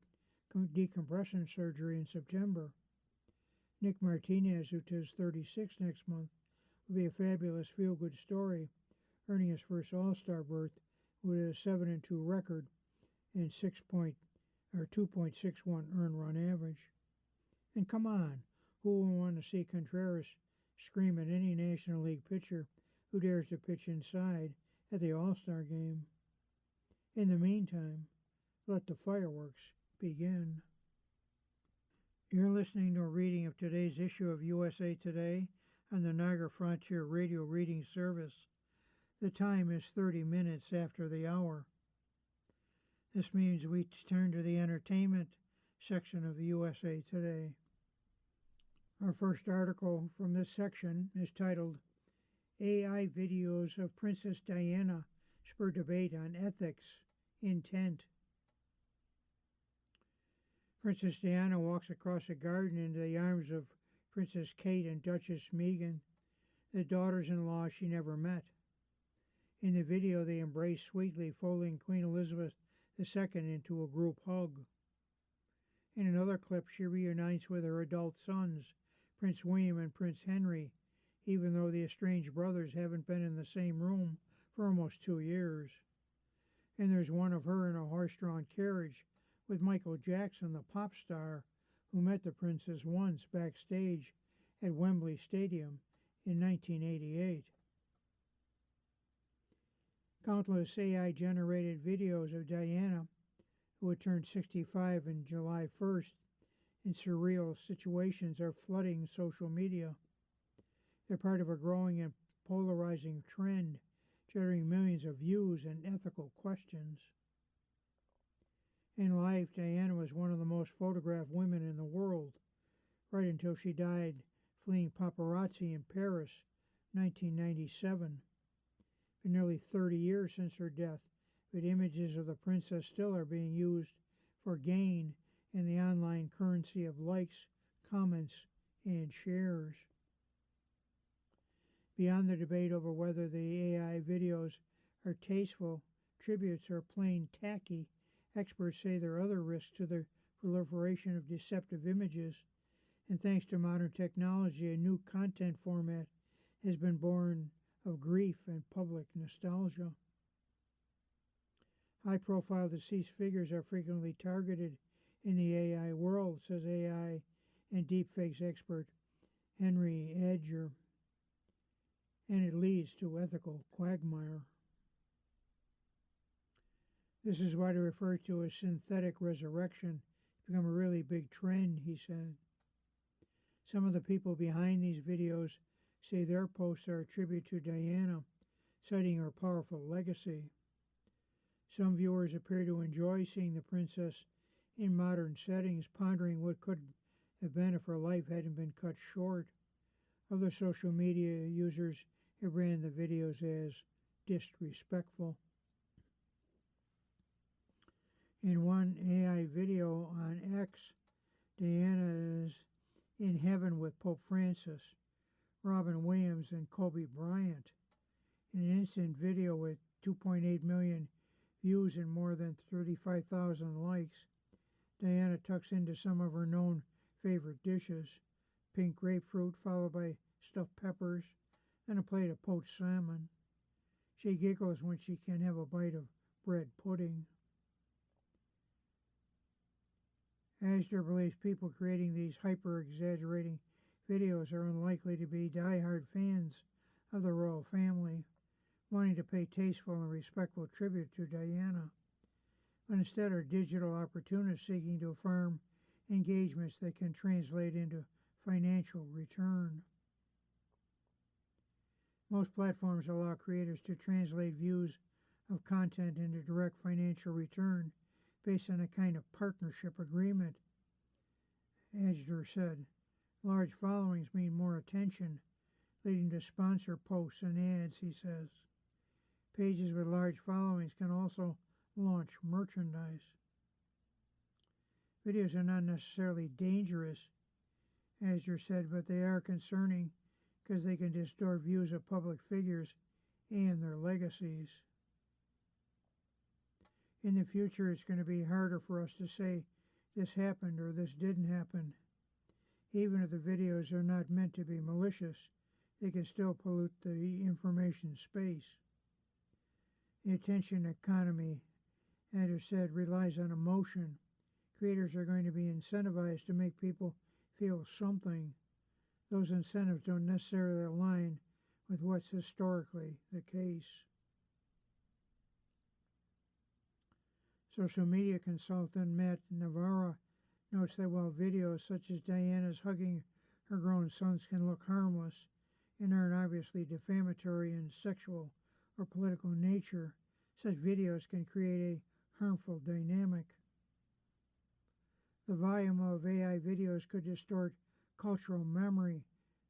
decompression surgery in September. Nick Martinez, who turns 36 next month, will be a fabulous feel-good story, earning his first All-Star berth with a 7-2 record and 2.61 earned run average. And come on, who will want to see Contreras scream at any National League pitcher who dares to pitch inside at the All-Star game. In the meantime, let the fireworks begin. You're listening to a reading of today's issue of USA Today on the Niagara Frontier Radio Reading Service. The time is 30 minutes after the hour. This means we turn to the entertainment section of the USA Today. Our first article from this section is titled AI Videos of Princess Diana Spur Debate on Ethics, Intent. Princess Diana walks across a garden into the arms of Princess Kate and Duchess Meghan, the daughters-in-law she never met. In the video, they embrace sweetly, folding Queen Elizabeth II into a group hug. In another clip, she reunites with her adult sons, Prince William and Prince Henry, even though the estranged brothers haven't been in the same room for almost 2 years. And there's one of her in a horse-drawn carriage with Michael Jackson, the pop star, who met the princess once backstage at Wembley Stadium in 1988. Countless AI-generated videos of Diana, who had turned 65 on July 1st, in surreal situations are flooding social media. They're part of a growing and polarizing trend, generating millions of views and ethical questions. In life, Diana was one of the most photographed women in the world, right until she died fleeing paparazzi in Paris, 1997. For nearly 30 years since her death, but images of the princess still are being used for gain in the online currency of likes, comments, and shares. Beyond the debate over whether the AI videos are tasteful, tributes, or plain tacky, experts say there are other risks to the proliferation of deceptive images, and thanks to modern technology, a new content format has been born of grief and public nostalgia. High-profile deceased figures are frequently targeted in the AI world, says AI and deepfakes expert Henry Adger, and it leads to ethical quagmire. This is what I refer to as synthetic resurrection. It's become a really big trend, he said. Some of the people behind these videos say their posts are a tribute to Diana, citing her powerful legacy. Some viewers appear to enjoy seeing the princess in modern settings, pondering what could have been if her life hadn't been cut short. Other social media users have branded the videos as disrespectful. In one AI video on X, Diana is in heaven with Pope Francis, Robin Williams, and Kobe Bryant. In an instant video with 2.8 million views and more than 35,000 likes, Diana tucks into some of her known favorite dishes, pink grapefruit followed by stuffed peppers, and a plate of poached salmon. She giggles when she can have a bite of bread pudding. Astor believes people creating these hyper-exaggerating videos are unlikely to be die-hard fans of the royal family, wanting to pay tasteful and respectful tribute to Diana, but instead are digital opportunists seeking to farm engagements that can translate into financial return. Most platforms allow creators to translate views of content into direct financial return based on a kind of partnership agreement. Adger said, large followings mean more attention, leading to sponsor posts and ads, he says. Pages with large followings can also launch merchandise. Videos are not necessarily dangerous, Adger said, but they are concerning because they can distort views of public figures and their legacies. In the future, it's going to be harder for us to say this happened or this didn't happen. Even if the videos are not meant to be malicious, they can still pollute the information space. The attention economy, Adger said, relies on emotion. Creators are going to be incentivized to make people feel something. Those incentives don't necessarily align with what's historically the case. Social media consultant Matt Navarra notes that while videos such as Diana's hugging her grown sons can look harmless and aren't obviously defamatory in sexual or political nature, such videos can create a harmful dynamic. The volume of AI videos could distort cultural memory,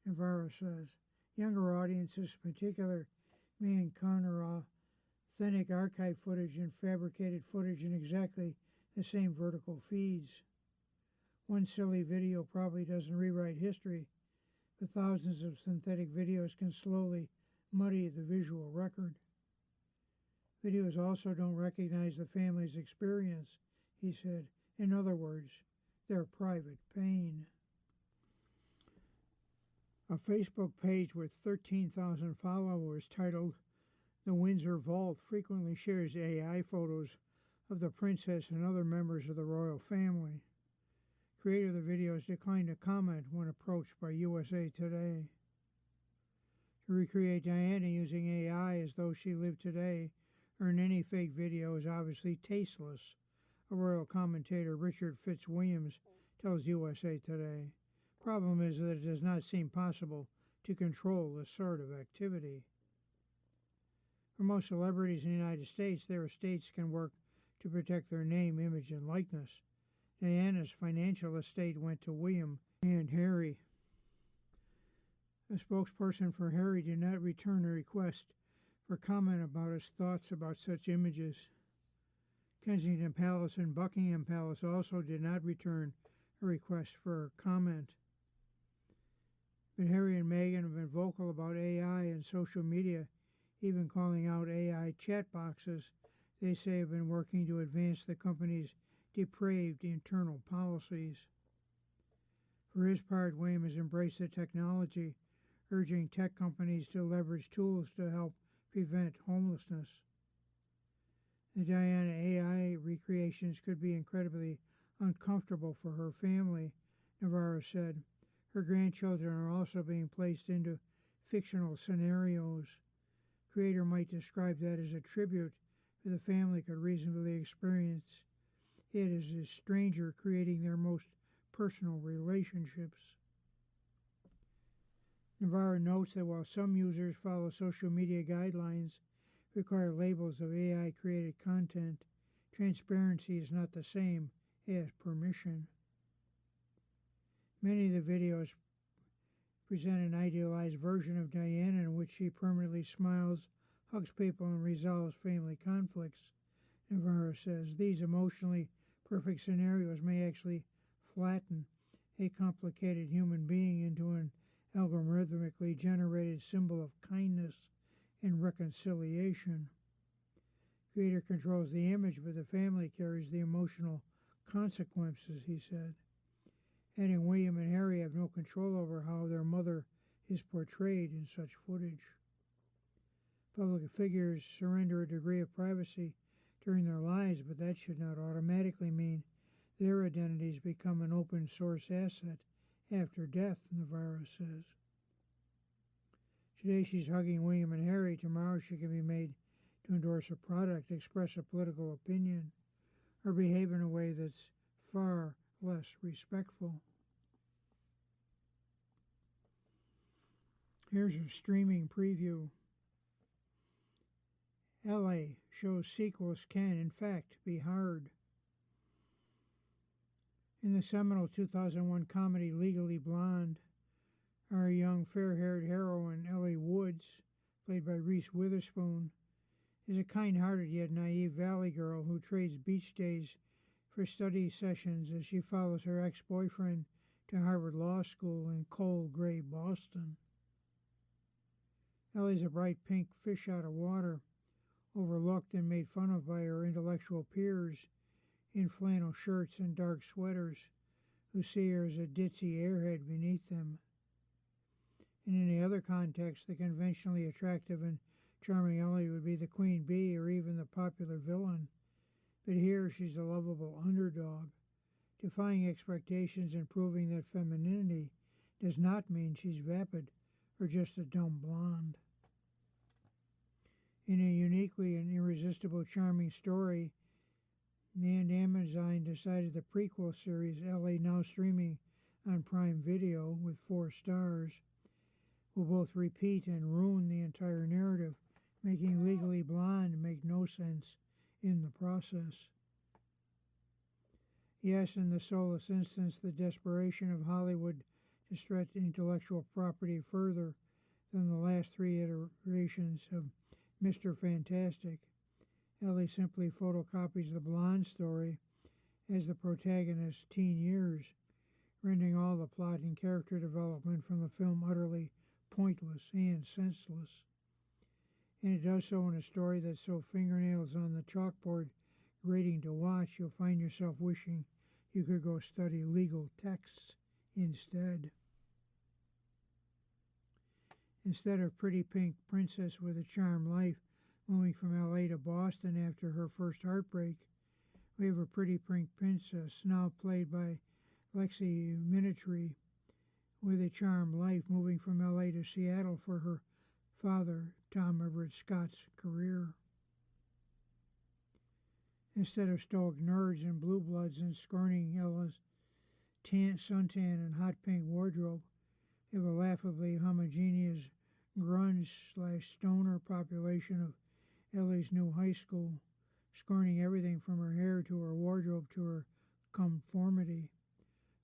Navarro says. Younger audiences, in particular, may encounter authentic archive footage and fabricated footage in exactly the same vertical feeds. One silly video probably doesn't rewrite history, but thousands of synthetic videos can slowly muddy the visual record. Videos also don't recognize the family's experience, he said. In other words, their private pain. A Facebook page with 13,000 followers titled The Windsor Vault frequently shares AI photos of the princess and other members of the royal family. Creator of the videos declined to comment when approached by USA Today. To recreate Diana using AI as though she lived today or in any fake video is obviously tasteless, a royal commentator Richard Fitzwilliams tells USA Today. Problem is that it does not seem possible to control this sort of activity. For most celebrities in the United States, their estates can work to protect their name, image, and likeness. Diana's financial estate went to William and Harry. A spokesperson for Harry did not return a request for comment about his thoughts about such images. Kensington Palace and Buckingham Palace also did not return a request for comment. But Harry and Meghan have been vocal about AI and social media, even calling out AI chat boxes they say have been working to advance the company's depraved internal policies. For his part, William has embraced the technology, urging tech companies to leverage tools to help prevent homelessness. The Diana AI recreations could be incredibly uncomfortable for her family, Navarro said. Her grandchildren are also being placed into fictional scenarios. Creator might describe that as a tribute that the family could reasonably experience it as a stranger creating their most personal relationships. Navarro notes that while some users follow social media guidelines, require labels of AI-created content, transparency is not the same as permission. Many of the videos present an idealized version of Diana in which she permanently smiles, hugs people, and resolves family conflicts. Navarro says these emotionally perfect scenarios may actually flatten a complicated human being into an algorithmically generated symbol of kindness and reconciliation. Creator controls the image, but the family carries the emotional consequences, he said. Adding William and Harry have no control over how their mother is portrayed in such footage. Public figures surrender a degree of privacy during their lives, but that should not automatically mean their identities become an open source asset after death, Navarro says. Today she's hugging William and Harry. Tomorrow she can be made to endorse a product, express a political opinion, or behave in a way that's far less respectful. Here's a streaming preview. LA shows sequels can, in fact, be hard. In the seminal 2001 comedy Legally Blonde, our young fair-haired heroine, Ellie Woods, played by Reese Witherspoon, is a kind-hearted yet naive valley girl who trades beach days for study sessions as she follows her ex-boyfriend to Harvard Law School in cold, gray Boston. Ellie's a bright pink fish out of water, overlooked and made fun of by her intellectual peers in flannel shirts and dark sweaters, who see her as a ditzy airhead beneath them. In any other context, the conventionally attractive and charming Ellie would be the queen bee or even the popular villain. But here she's a lovable underdog, defying expectations and proving that femininity does not mean she's vapid or just a dumb blonde. In a uniquely and irresistible charming story, and Amazon decided the prequel series, LA, now streaming on Prime Video with 4 stars, will both repeat and ruin the entire narrative, making Legally Blonde make no sense in the process. Yes, in the solus instance, the desperation of Hollywood to stretch intellectual property further than the last 3 iterations of Mr. Fantastic, Ellie simply photocopies the blonde story as the protagonist's teen years, rendering all the plot and character development from the film utterly pointless and senseless. And it does so in a story that's so fingernails on the chalkboard grating to watch, you'll find yourself wishing you could go study legal texts instead. Instead of Pretty Pink Princess with a Charmed Life moving from LA to Boston after her first heartbreak, we have a Pretty Pink Princess, now played by Lexi Minitry, with a charmed life moving from LA to Seattle for her father, Tom Everett Scott's career. Instead of stoic nerds and blue bloods and scorning Ella's suntan and hot pink wardrobe, we have a laughably homogeneous grunge/stoner population of Ellie's new high school, scorning everything from her hair to her wardrobe to her conformity,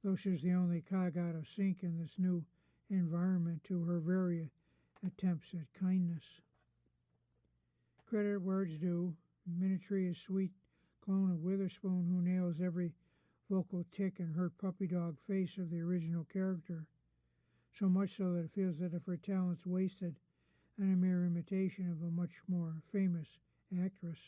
though she's the only cog out of sync in this new environment to her very attempts at kindness. Credit where it's due, Minitry is sweet clone of Witherspoon who nails every vocal tick and hurt puppy dog face of the original character, so much so that it feels that if her talent's wasted on a mere imitation of a much more famous actress.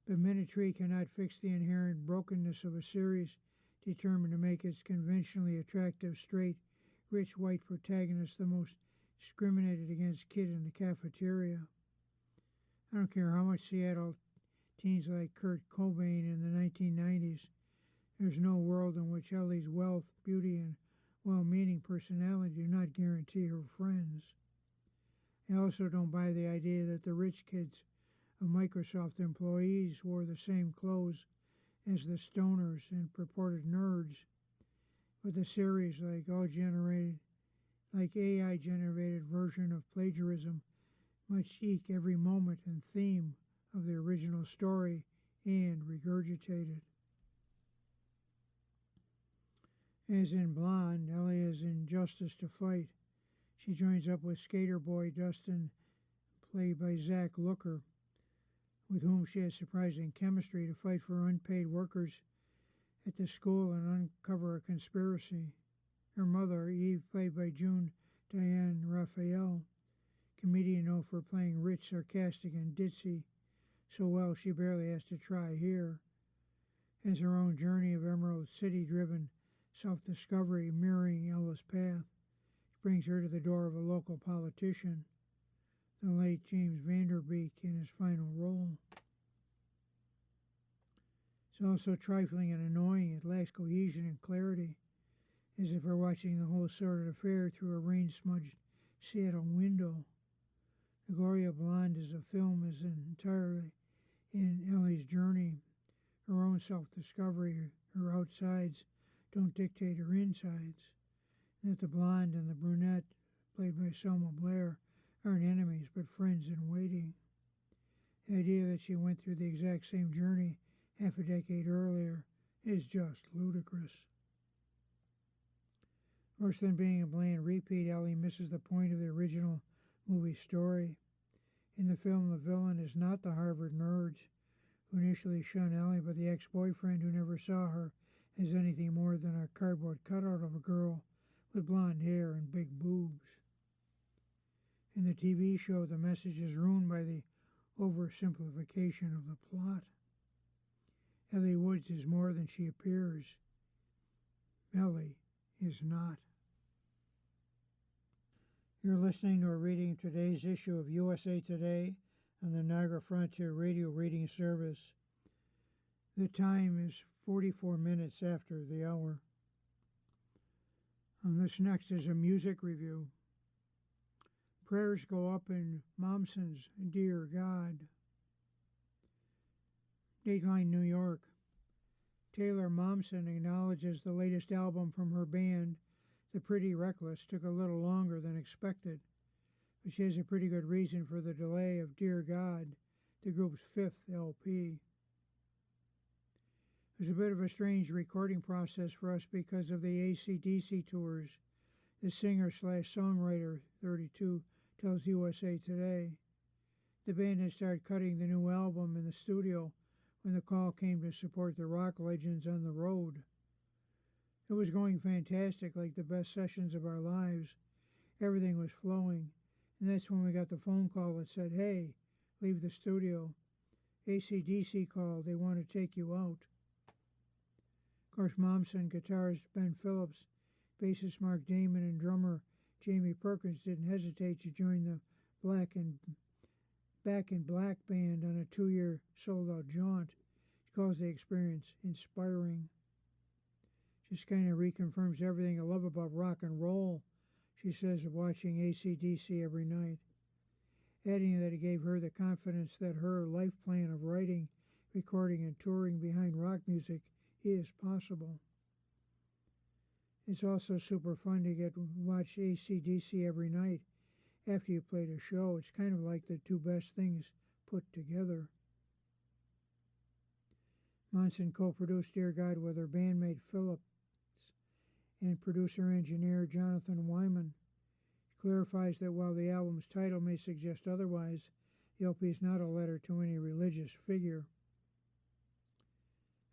But Minitry cannot fix the inherent brokenness of a series determined to make its conventionally attractive, straight, rich white protagonist the most discriminated against kid in the cafeteria. I don't care how much Seattle teens like Kurt Cobain in the 1990s, there's no world in which Ellie's wealth, beauty, and well-meaning personality do not guarantee her friends. I also don't buy the idea that the rich kids of Microsoft employees wore the same clothes as the stoners and purported nerds, but the series, like AI-generated version of plagiarism, must eke every moment and theme of the original story and regurgitate it. As in Blonde, Ellie is in Justice to Fight. She joins up with skater boy Dustin, played by Zach Looker, with whom she has surprising chemistry, to fight for unpaid workers at the school and uncover a conspiracy. Her mother, Eve, played by June Diane Raphael, comedian known for playing rich, sarcastic, and ditzy so well she barely has to try here, has her own journey of Emerald City-driven self-discovery mirroring Ella's path. It brings her to the door of a local politician, the late James Vanderbeek, in his final role. It's also trifling and annoying. It lacks cohesion and clarity, as if we're watching the whole sordid affair through a rain-smudged Seattle window. The Glory of Blonde as a film is entirely in Ellie's journey, her own self-discovery. Her outsides don't dictate her insides. That the blonde and the brunette, played by Selma Blair, aren't enemies but friends in waiting. The idea that she went through the exact same journey half a decade earlier is just ludicrous. Worse than being a bland repeat, Ellie misses the point of the original movie story. In the film, the villain is not the Harvard nerds who initially shunned Ellie, but the ex-boyfriend who never saw her as anything more than a cardboard cutout of a girl with blonde hair and big boobs. In the TV show, the message is ruined by the oversimplification of the plot. Ellie Woods is more than she appears. Ellie is not. You're listening to a reading of today's issue of USA Today on the Niagara Frontier Radio Reading Service. The time is 44 minutes after the hour. And this next is a music review. Prayers go up in Momsen's Dear God. Dateline, New York. Taylor Momsen acknowledges the latest album from her band, The Pretty Reckless, took a little longer than expected, but she has a pretty good reason for the delay of Dear God, the group's fifth LP. It was a bit of a strange recording process for us because of the AC/DC tours, the singer/songwriter, 32, tells USA Today. The band had started cutting the new album in the studio when the call came to support the rock legends on the road. It was going fantastic, like the best sessions of our lives. Everything was flowing, and that's when we got the phone call that said, "Hey, leave the studio. AC/DC called, they want to take you out." Of course, Momsen, guitarist Ben Phillips, bassist Mark Damon, and drummer Jamie Perkins didn't hesitate to join the Back in Black band on a 2-year sold-out jaunt. She calls the experience inspiring. Just kind of reconfirms everything I love about rock and roll, she says, of watching AC/DC every night, adding that it gave her the confidence that her life plan of writing, recording, and touring behind rock music is possible. It's also super fun to get to watch AC/DC every night after you played a show. It's kind of like the two best things put together. Momsen co-produced Dear God with her bandmate Phillips and producer-engineer Jonathan Wyman. He clarifies that while the album's title may suggest otherwise, the LP is not a letter to any religious figure.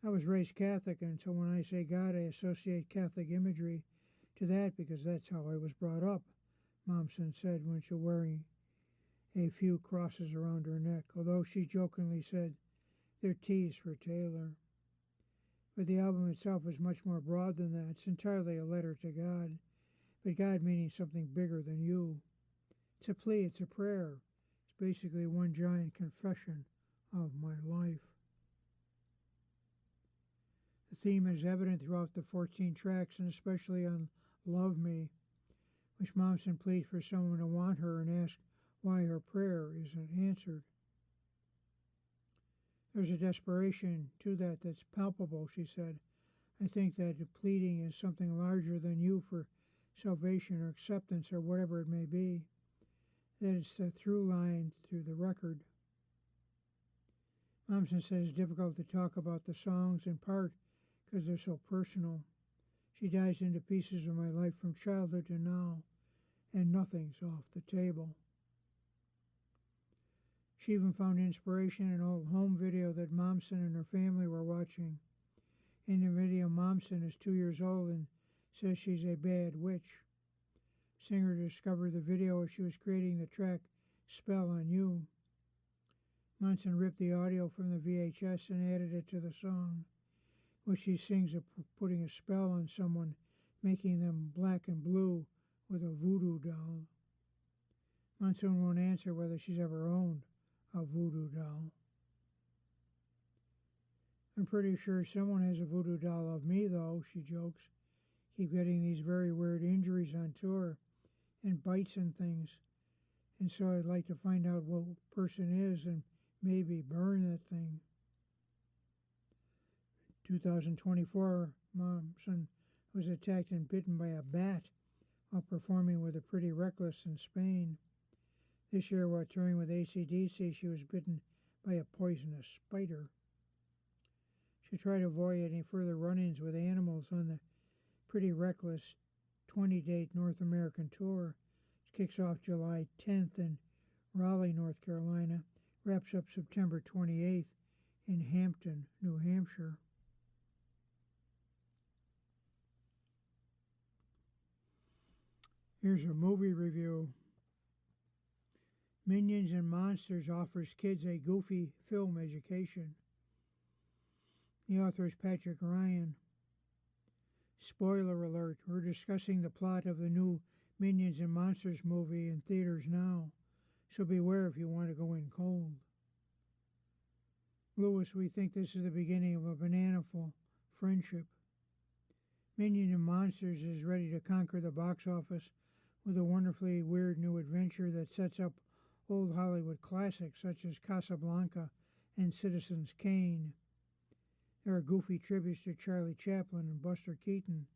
I was raised Catholic, and so when I say God, I associate Catholic imagery to that because that's how I was brought up, Momsen said when she was wearing a few crosses around her neck, although she jokingly said they're T's for Taylor. But the album itself is much more broad than that. It's entirely a letter to God, but God meaning something bigger than you. It's a plea, it's a prayer. It's basically one giant confession of my life. The theme is evident throughout the 14 tracks, and especially on Love Me, which Momsen pleads for someone to want her and ask why her prayer isn't answered. There's a desperation to that that's palpable, she said. I think that the pleading is something larger than you for salvation or acceptance or whatever it may be. That it's the through line through the record. Momsen says it's difficult to talk about the songs in part because they're so personal. She dives into pieces of my life from childhood to now, and nothing's off the table. She even found inspiration in an old home video that Momsen and her family were watching. In the video, Momsen is 2 years old and says she's a bad witch. Singer discovered the video as she was creating the track Spell on You. Momsen ripped the audio from the VHS and added it to the song, which she sings of putting a spell on someone, making them black and blue with a voodoo doll. Momsen won't answer whether she's ever owned a voodoo doll. I'm pretty sure someone has a voodoo doll of me, though, she jokes. Keep getting these very weird injuries on tour and bites and things, and so I'd like to find out what person is and maybe burn that thing. 2024, Momsen was attacked and bitten by a bat while performing with the Pretty Reckless in Spain. This year, while touring with AC/DC, she was bitten by a poisonous spider. She tried to avoid any further run-ins with animals on the Pretty Reckless 20-date North American tour, which kicks off July 10th in Raleigh, North Carolina, wraps up September 28th in Hampton, New Hampshire. Here's a movie review. Minions and Monsters offers kids a goofy film education. The author is Patrick Ryan. Spoiler alert, we're discussing the plot of the new Minions and Monsters movie in theaters now, so beware if you want to go in cold. Lewis, we think this is the beginning of a bananaful friendship. Minions and Monsters is ready to conquer the box office with a wonderfully weird new adventure that sets up old Hollywood classics such as Casablanca and Citizens Kane. There are goofy tributes to Charlie Chaplin and Buster Keaton,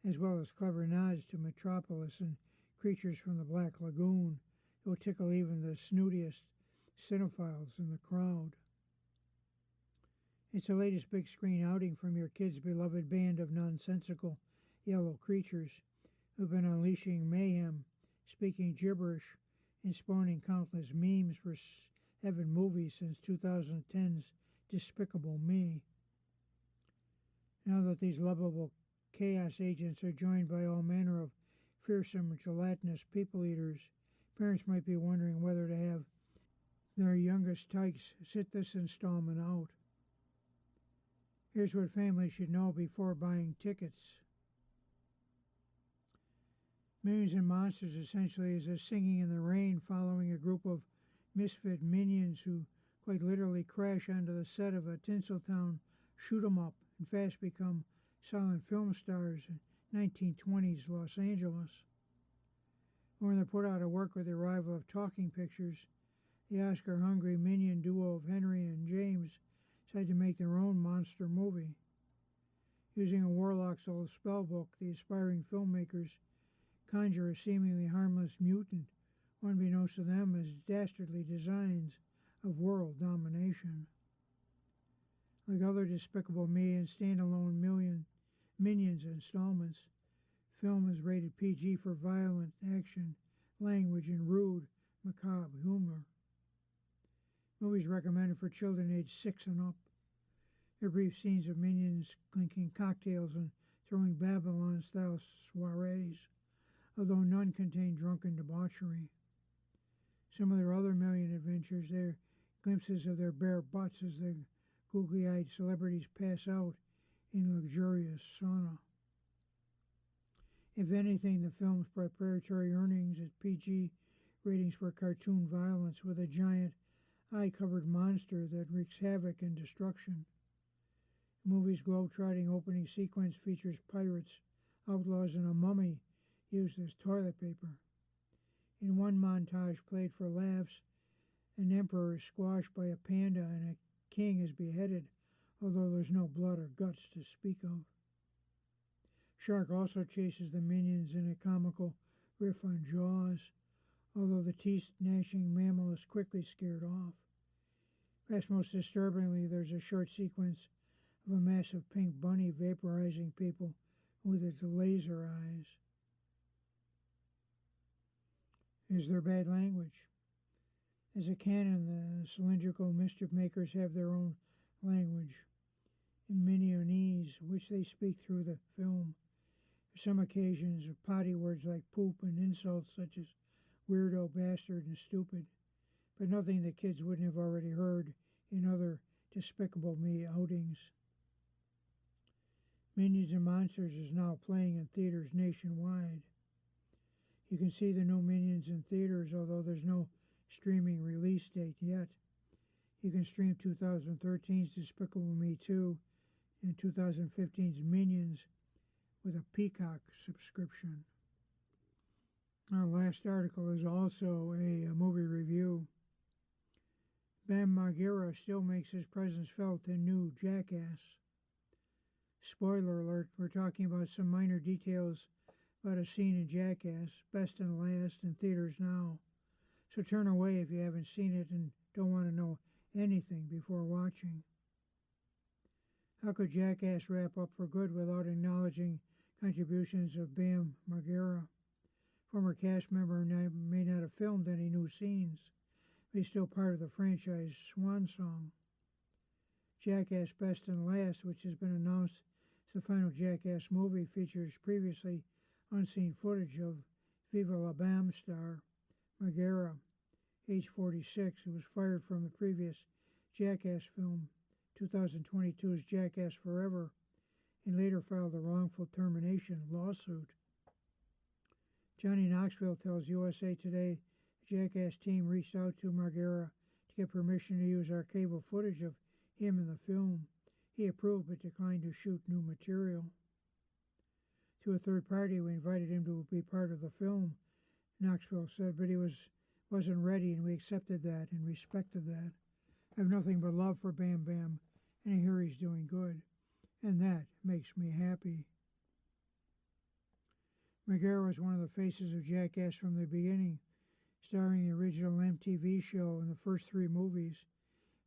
as well as clever nods to Metropolis and Creatures from the Black Lagoon that will tickle even the snootiest cinephiles in the crowd. It's the latest big screen outing from your kids' beloved band of nonsensical yellow creatures who've been unleashing mayhem, speaking gibberish, and spawning countless memes for 7 movies since 2010's Despicable Me. Now that these lovable chaos agents are joined by all manner of fearsome, gelatinous people eaters, parents might be wondering whether to have their youngest tykes sit this installment out. Here's what families should know before buying tickets. Millions and Monsters essentially is a Singing in the Rain following a group of misfit minions who quite literally crash onto the set of a Tinseltown shoot-'em-up and fast become silent film stars in 1920s Los Angeles. When they're put out of work with the arrival of talking pictures, the Oscar-hungry minion duo of Henry and James decide to make their own monster movie. Using a warlock's old spellbook, the aspiring filmmakers conjure a seemingly harmless mutant, unbeknownst to them as dastardly designs of world domination. Like other Despicable Me and standalone Minions installments, film is rated PG for violent action, language, and rude, macabre humor. Movies recommended for children aged 6 and up. There are brief scenes of minions clinking cocktails and throwing Babylon-style soirees, although none contain drunken debauchery. Some of their other million adventures, they're glimpses of their bare butts as the googly-eyed celebrities pass out in luxurious sauna. If anything, the film's preparatory earnings at PG ratings for cartoon violence with a giant eye-covered monster that wreaks havoc and destruction. The movie's globe-trotting opening sequence features pirates, outlaws, and a mummy used as toilet paper. In one montage played for laughs, an emperor is squashed by a panda and a king is beheaded, although there's no blood or guts to speak of. Shark also chases the minions in a comical riff on Jaws, although the teeth-gnashing mammal is quickly scared off. Perhaps most disturbingly, there's a short sequence of a massive pink bunny vaporizing people with its laser eyes. Is there bad language? As a canon, the cylindrical mischief makers have their own language, Minionese, which they speak through the film. For some occasions, potty words like poop and insults such as weirdo, bastard, and stupid, but nothing that kids wouldn't have already heard in other Despicable Me outings. Minions and Monsters is now playing in theaters nationwide. You can see the new Minions in theaters, although there's no streaming release date yet. You can stream 2013's Despicable Me 2 and 2015's Minions with a Peacock subscription. Our last article is also a movie review. Bam Margera still makes his presence felt in new Jackass. Spoiler alert, we're talking about some minor details about a scene in Jackass, best and last, in theaters now. So turn away if you haven't seen it and don't want to know anything before watching. How could Jackass wrap up for good without acknowledging contributions of Bam Margera? Former cast member may not have filmed any new scenes, but he's still part of the franchise swan song. Jackass Best and Last, which has been announced as the final Jackass movie, features previously unseen footage of Viva La Bam star Margera, age 46, who was fired from the previous Jackass film, 2022's Jackass Forever, and later filed a wrongful termination lawsuit. Johnny Knoxville tells USA Today the Jackass team reached out to Margera to get permission to use archival footage of him in the film. He approved but declined to shoot new material. To a third party who invited him to be part of the film, Knoxville said, but he wasn't ready, and we accepted that and respected that. I have nothing but love for Bam Bam, and I hear he's doing good, and that makes me happy. McGarrett was one of the faces of Jackass from the beginning, starring the original MTV show in the first three movies,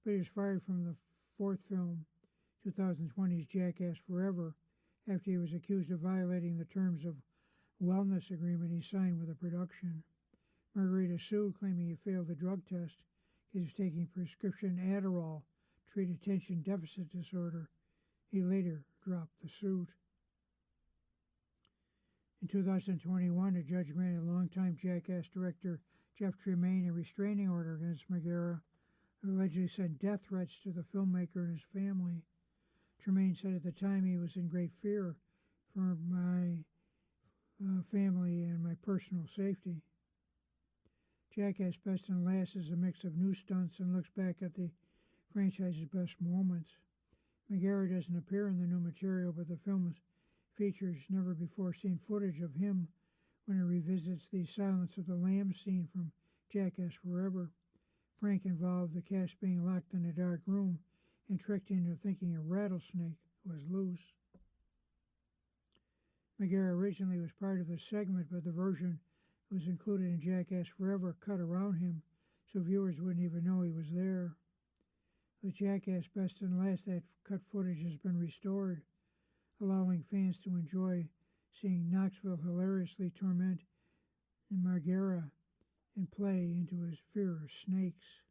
but he was fired from the fourth film, 2020's Jackass Forever, after he was accused of violating the terms of wellness agreement he signed with the production. Margarita sued, claiming he failed the drug test because he was taking prescription Adderall to treat attention deficit disorder. He later dropped the suit. In 2021, a judge granted longtime Jackass director Jeff Tremaine a restraining order against McGarrett, who allegedly sent death threats to the filmmaker and his family. Tremaine said at the time he was in great fear for my family and my personal safety. Jackass Best and Last is a mix of new stunts and looks back at the franchise's best moments. McGarrett doesn't appear in the new material, but the film features never-before-seen footage of him when he revisits the Silence of the Lambs scene from Jackass Forever. Prank involved the cast being locked in a dark room and tricked into thinking a rattlesnake was loose. McGarrett originally was part of the segment, but the version that was included in Jackass Forever cut around him, so viewers wouldn't even know he was there. With Jackass Best and Last, that cut footage has been restored, allowing fans to enjoy seeing Knoxville hilariously torment Margera and play into his fear of snakes.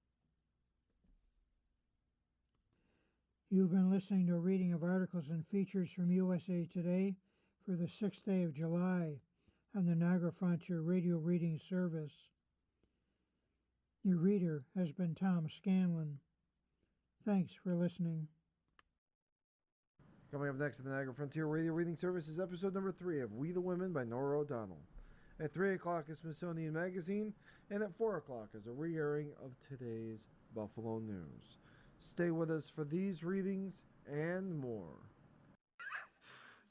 You've been listening to a reading of articles and features from USA Today for the 6th day of July on the Niagara Frontier Radio Reading Service. Your reader has been Tom Scanlon. Thanks for listening. Coming up next at the Niagara Frontier Radio Reading Service is episode number 3 of We the Women by Nora O'Donnell. At 3 o'clock is Smithsonian Magazine, and at 4 o'clock is a re-airing of today's Buffalo News. Stay with us for these readings and more.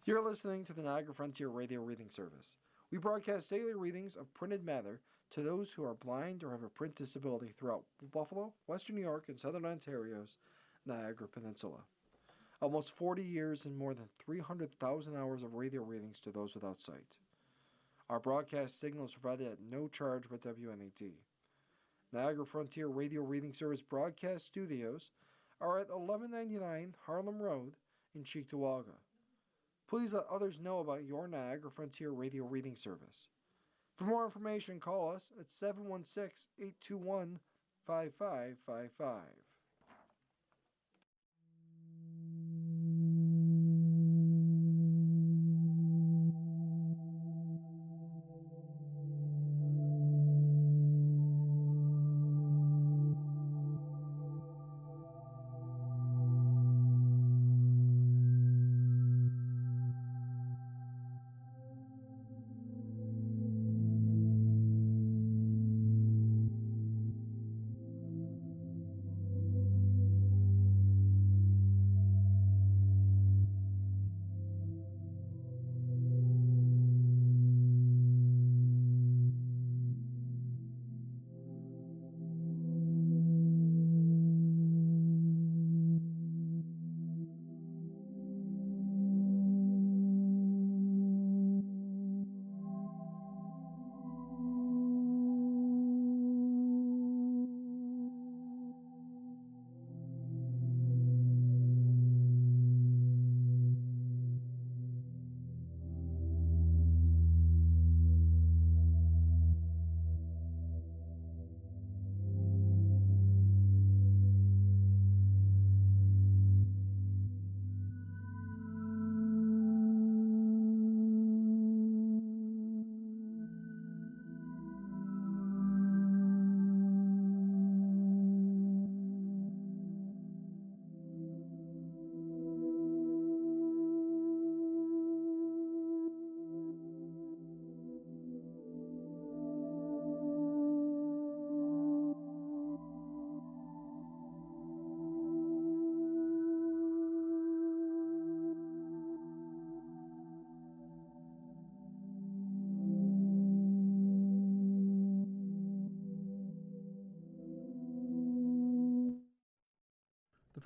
You're listening to the Niagara Frontier Radio Reading Service. We broadcast daily readings of printed matter to those who are blind or have a print disability throughout Buffalo, Western New York, and Southern Ontario's Niagara Peninsula. Almost 40 years and more than 300,000 hours of radio readings to those without sight. Our broadcast signal is provided at no charge by WNET. Niagara Frontier Radio Reading Service broadcast studios are at 1199 Harlem Road in Cheektowaga. Please let others know about your Niagara Frontier Radio Reading Service. For more information, call us at 716-821-5555.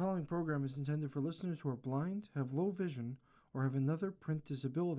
following program is intended for listeners who are blind, have low vision, or have another print disability.